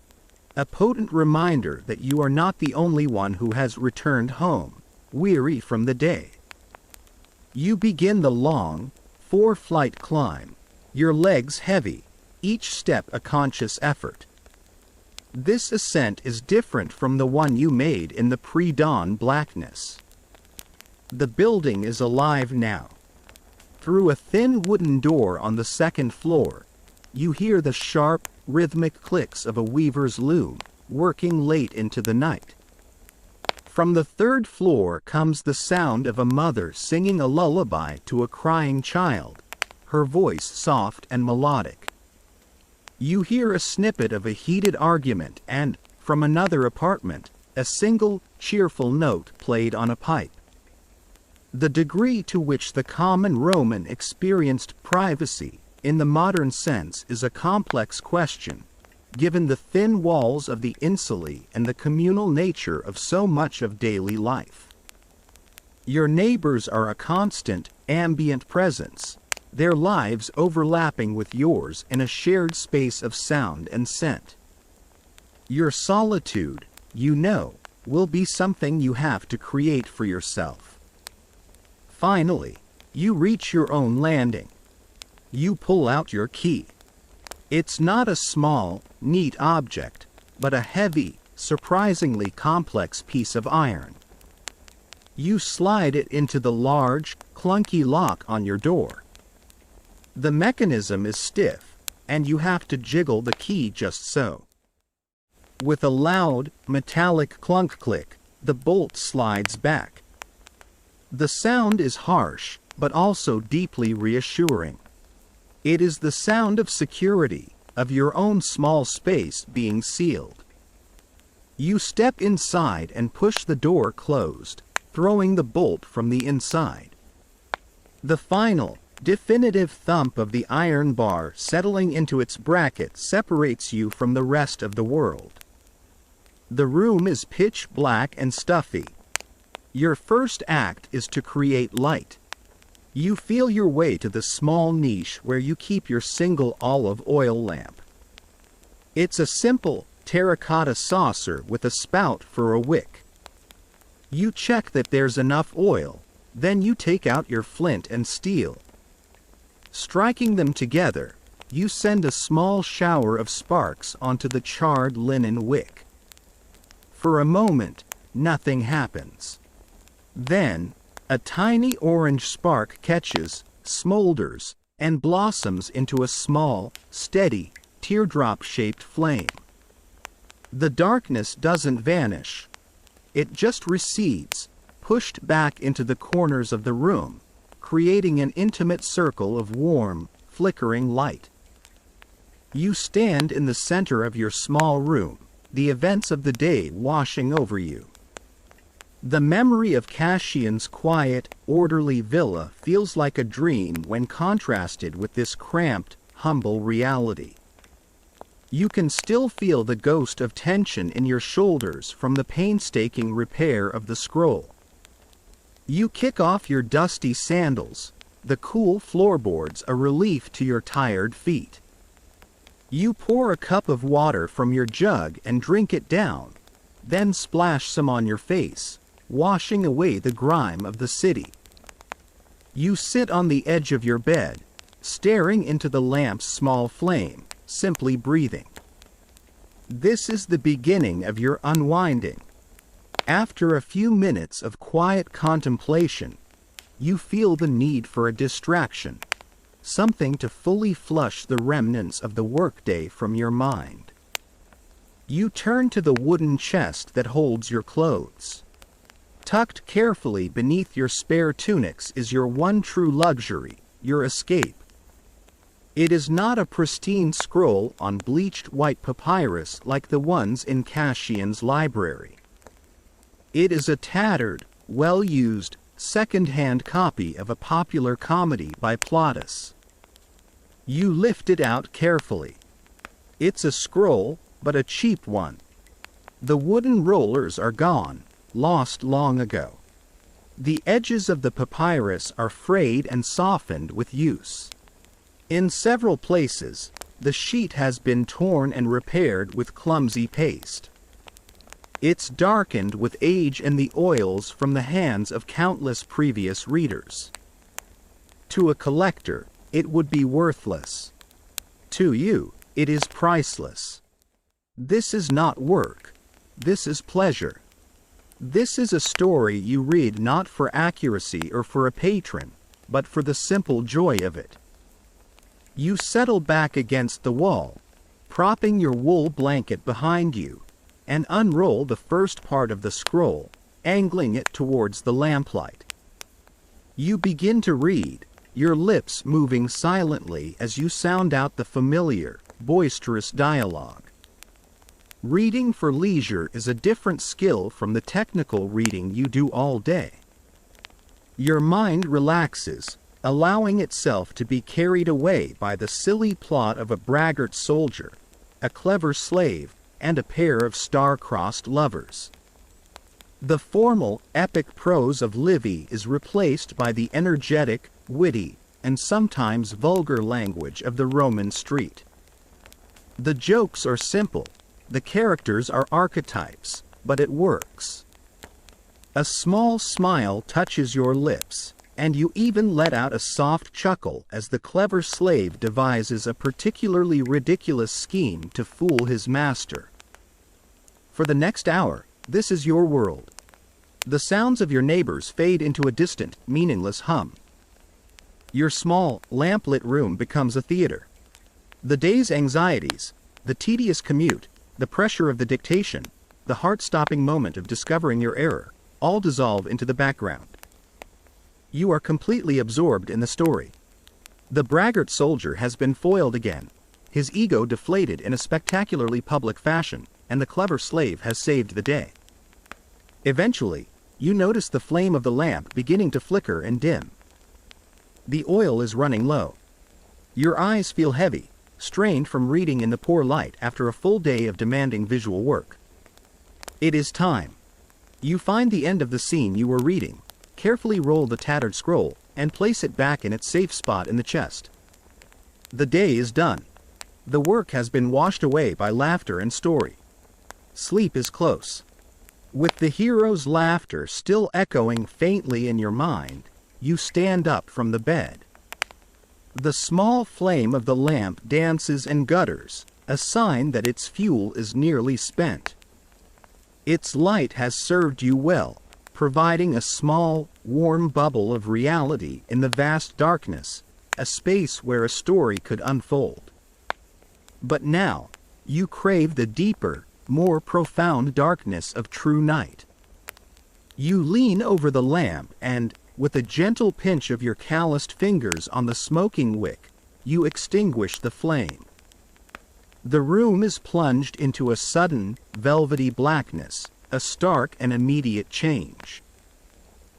a potent reminder that you are not the only one who has returned home, weary from the day. You begin the long, 4-flight climb, your legs heavy, each step a conscious effort. This ascent is different from the one you made in the pre-dawn blackness. The building is alive now. Through a thin wooden door on the 2nd floor, you hear the sharp, rhythmic clicks of a weaver's loom, working late into the night. From the 3rd floor comes the sound of a mother singing a lullaby to a crying child, her voice soft and melodic. You hear a snippet of a heated argument and, from another apartment, a single, cheerful note played on a pipe. The degree to which the common Roman experienced privacy, in the modern sense, is a complex question, given the thin walls of the insulae and the communal nature of so much of daily life. Your neighbors are a constant, ambient presence, their lives overlapping with yours in a shared space of sound and scent. Your solitude, you know, will be something you have to create for yourself. Finally, you reach your own landing. You pull out your key. It's not a small, neat object, but a heavy, surprisingly complex piece of iron. You slide it into the large, clunky lock on your door. The mechanism is stiff, and you have to jiggle the key just so. With a loud, metallic clunk click, the bolt slides back. The sound is harsh, but also deeply reassuring. It is the sound of security, of your own small space being sealed. You step inside and push the door closed, throwing the bolt from the inside. The final, definitive thump of the iron bar settling into its bracket separates you from the rest of the world. The room is pitch black and stuffy. Your first act is to create light. You feel your way to the small niche where you keep your single olive oil lamp. It's a simple, terracotta saucer with a spout for a wick. You check that there's enough oil, then you take out your flint and steel. Striking them together, you send a small shower of sparks onto the charred linen wick. For a moment, nothing happens. Then, a tiny orange spark catches, smolders, and blossoms into a small, steady, teardrop-shaped flame. The darkness doesn't vanish. It just recedes, pushed back into the corners of the room, creating an intimate circle of warm, flickering light. You stand in the center of your small room, the events of the day washing over you. The memory of Cassian's quiet, orderly villa feels like a dream when contrasted with this cramped, humble reality. You can still feel the ghost of tension in your shoulders from the painstaking repair of the scroll. You kick off your dusty sandals, the cool floorboards a relief to your tired feet. You pour a cup of water from your jug and drink it down, then splash some on your face, washing away the grime of the city. You sit on the edge of your bed, staring into the lamp's small flame, simply breathing. This is the beginning of your unwinding. After a few minutes of quiet contemplation, you feel the need for a distraction, something to fully flush the remnants of the workday from your mind. You turn to the wooden chest that holds your clothes. Tucked carefully beneath your spare tunics is your one true luxury, your escape. It is not a pristine scroll on bleached white papyrus like the ones in Cassian's library. It is a tattered, well-used, second-hand copy of a popular comedy by Plautus. You lift it out carefully. It's a scroll, but a cheap one. The wooden rollers are gone, lost long ago. The edges of the papyrus are frayed and softened with use. In several places, the sheet has been torn and repaired with clumsy paste. It's darkened with age and the oils from the hands of countless previous readers. To a collector, it would be worthless. To you, it is priceless. This is not work. This is pleasure. This is a story you read not for accuracy or for a patron, but for the simple joy of it. You settle back against the wall, propping your wool blanket behind you, and unroll the first part of the scroll, angling it towards the lamplight. You begin to read, your lips moving silently as you sound out the familiar, boisterous dialogue. Reading for leisure is a different skill from the technical reading you do all day. Your mind relaxes, allowing itself to be carried away by the silly plot of a braggart soldier, a clever slave, and a pair of star-crossed lovers. The formal, epic prose of Livy is replaced by the energetic, witty, and sometimes vulgar language of the Roman street. The jokes are simple, the characters are archetypes, but it works. A small smile touches your lips, and you even let out a soft chuckle as the clever slave devises a particularly ridiculous scheme to fool his master. For the next hour, this is your world. The sounds of your neighbors fade into a distant, meaningless hum. Your small, lamp-lit room becomes a theater. The day's anxieties, the tedious commute, the pressure of the dictation, the heart-stopping moment of discovering your error, all dissolve into the background. You are completely absorbed in the story. The braggart soldier has been foiled again, his ego deflated in a spectacularly public fashion, and the clever slave has saved the day. Eventually, you notice the flame of the lamp beginning to flicker and dim. The oil is running low. Your eyes feel heavy, strained from reading in the poor light after a full day of demanding visual work. It is time. You find the end of the scene you were reading, carefully roll the tattered scroll, and place it back in its safe spot in the chest. The day is done. The work has been washed away by laughter and story. Sleep is close. With the hero's laughter still echoing faintly in your mind, you stand up from the bed. The small flame of the lamp dances and gutters, a sign that its fuel is nearly spent. Its light has served you well, providing a small, warm bubble of reality in the vast darkness, a space where a story could unfold. But now, you crave the deeper, more profound darkness of true night. You lean over the lamp and, with a gentle pinch of your calloused fingers on the smoking wick, you extinguish the flame. The room is plunged into a sudden, velvety blackness, a stark and immediate change.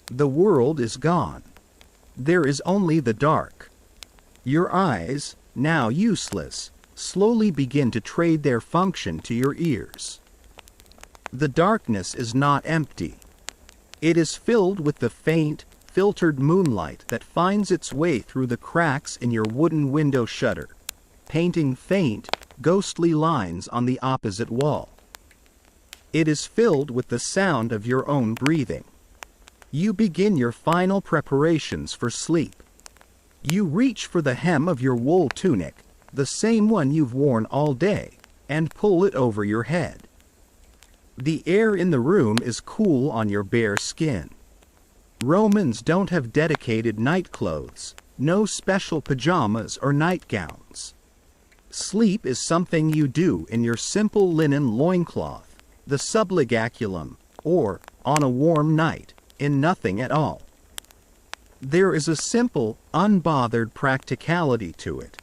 The world is gone. There is only the dark. Your eyes, now useless, slowly begin to trade their function to your ears. The darkness is not empty. It is filled with the faint, filtered moonlight that finds its way through the cracks in your wooden window shutter, painting faint, ghostly lines on the opposite wall. It is filled with the sound of your own breathing. You begin your final preparations for sleep. You reach for the hem of your wool tunic, the same one you've worn all day, and pull it over your head. The air in the room is cool on your bare skin. Romans don't have dedicated night clothes, no special pajamas or nightgowns. Sleep is something you do in your simple linen loincloth, the subligaculum, or, on a warm night, in nothing at all. There is a simple, unbothered practicality to it.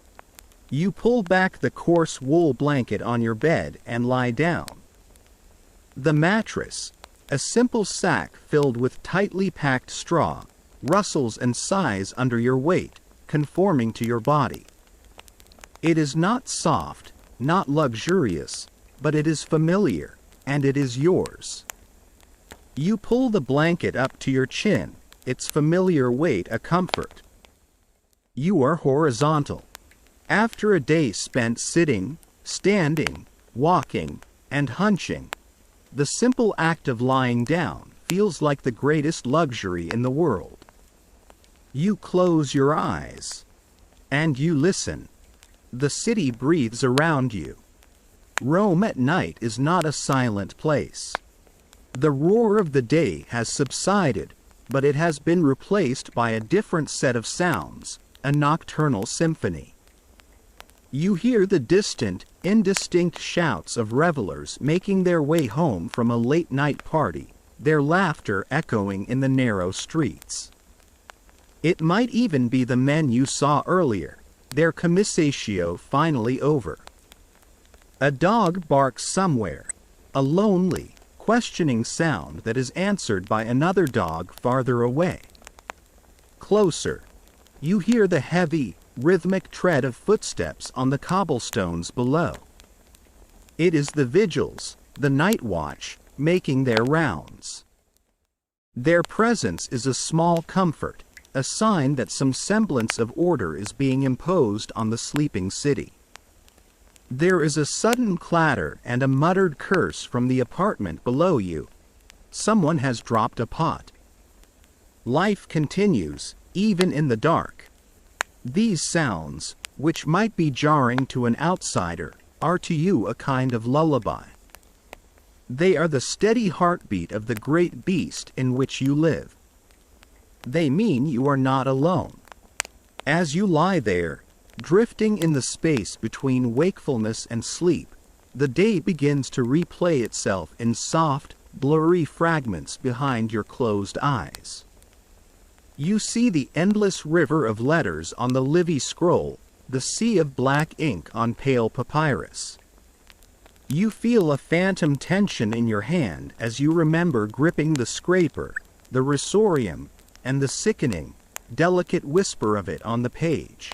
You pull back the coarse wool blanket on your bed and lie down. The mattress, a simple sack filled with tightly packed straw, rustles and sighs under your weight, conforming to your body. It is not soft, not luxurious, but it is familiar, and it is yours. You pull the blanket up to your chin, its familiar weight a comfort. You are horizontal. After a day spent sitting, standing, walking, and hunching, the simple act of lying down feels like the greatest luxury in the world. You close your eyes, and you listen. The city breathes around you. Rome at night is not a silent place. The roar of the day has subsided, but it has been replaced by a different set of sounds, a nocturnal symphony. You hear the distant, indistinct shouts of revelers making their way home from a late-night party, their laughter echoing in the narrow streets. It might even be the men you saw earlier, their commissatio finally over. A dog barks somewhere, a lonely, questioning sound that is answered by another dog farther away. Closer, you hear the heavy, rhythmic tread of footsteps on the cobblestones below. It is the vigils, the night watch, making their rounds. Their presence is a small comfort, a sign that some semblance of order is being imposed on the sleeping city. There is a sudden clatter and a muttered curse from the apartment below you. Someone has dropped a pot. Life continues, even in the dark. These sounds, which might be jarring to an outsider, are to you a kind of lullaby. They are the steady heartbeat of the great beast in which you live. They mean you are not alone. As you lie there, drifting in the space between wakefulness and sleep, the day begins to replay itself in soft, blurry fragments behind your closed eyes. You see the endless river of letters on the Livy scroll, the sea of black ink on pale papyrus. You feel a phantom tension in your hand as you remember gripping the scraper, the risorium, and the sickening, delicate whisper of it on the page.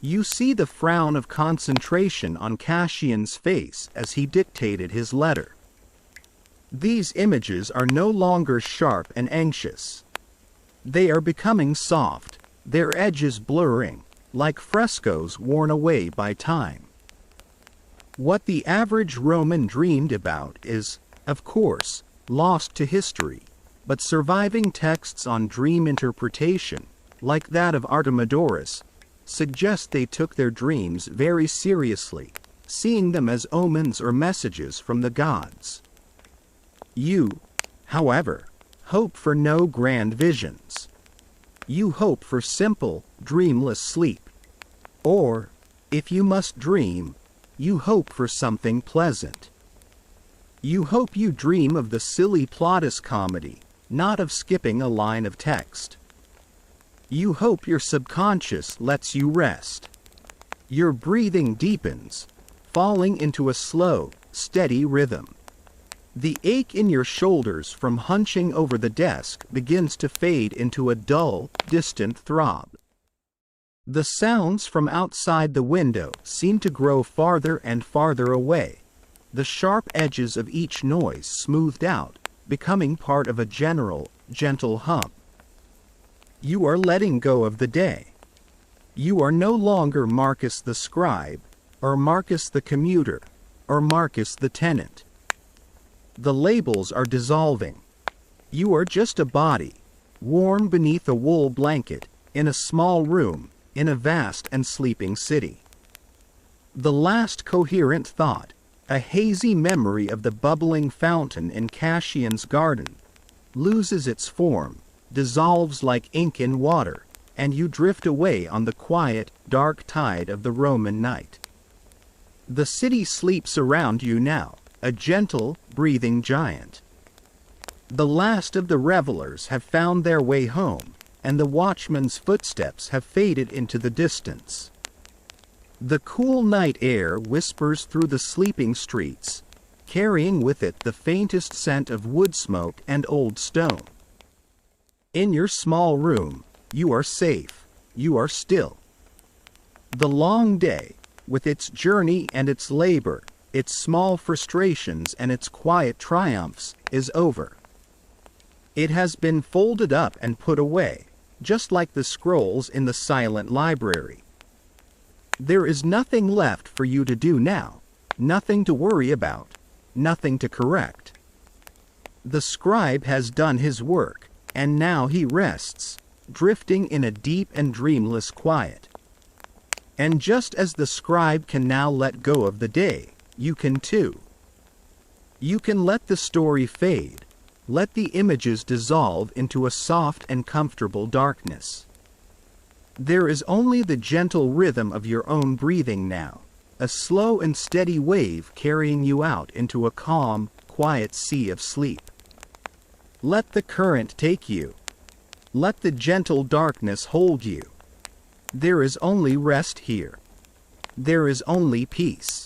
You see the frown of concentration on Cassian's face as he dictated his letter. These images are no longer sharp and anxious. They are becoming soft, their edges blurring, like frescoes worn away by time. What the average Roman dreamed about is, of course, lost to history, but surviving texts on dream interpretation, like that of Artemidorus, suggest they took their dreams very seriously, seeing them as omens or messages from the gods. You, however, hope for no grand visions. You hope for simple, dreamless sleep. Or, if you must dream, you hope for something pleasant. You hope you dream of the silly Plautus comedy, not of skipping a line of text. You hope your subconscious lets you rest. Your breathing deepens, falling into a slow, steady rhythm. The ache in your shoulders from hunching over the desk begins to fade into a dull, distant throb. The sounds from outside the window seem to grow farther and farther away, the sharp edges of each noise smoothed out, becoming part of a general, gentle hum. You are letting go of the day. You are no longer Marcus the scribe, or Marcus the commuter, or Marcus the tenant. The labels are dissolving. You are just a body, warm beneath a wool blanket, in a small room, in a vast and sleeping city. The last coherent thought, a hazy memory of the bubbling fountain in Cassian's garden, loses its form, dissolves like ink in water, and you drift away on the quiet, dark tide of the Roman night. The city sleeps around you now, a gentle, breathing giant. The last of the revelers have found their way home, and the watchman's footsteps have faded into the distance. The cool night air whispers through the sleeping streets, carrying with it the faintest scent of wood smoke and old stone. In your small room, you are safe, you are still. The long day, with its journey and its labor, its small frustrations and its quiet triumphs, is over. It has been folded up and put away, just like the scrolls in the silent library. There is nothing left for you to do now, nothing to worry about, nothing to correct. The scribe has done his work, and now he rests, drifting in a deep and dreamless quiet. And just as the scribe can now let go of the day, you can too. You can let the story fade, let the images dissolve into a soft and comfortable darkness. There is only the gentle rhythm of your own breathing now, a slow and steady wave carrying you out into a calm, quiet sea of sleep. Let the current take you. Let the gentle darkness hold you. There is only rest here. There is only peace.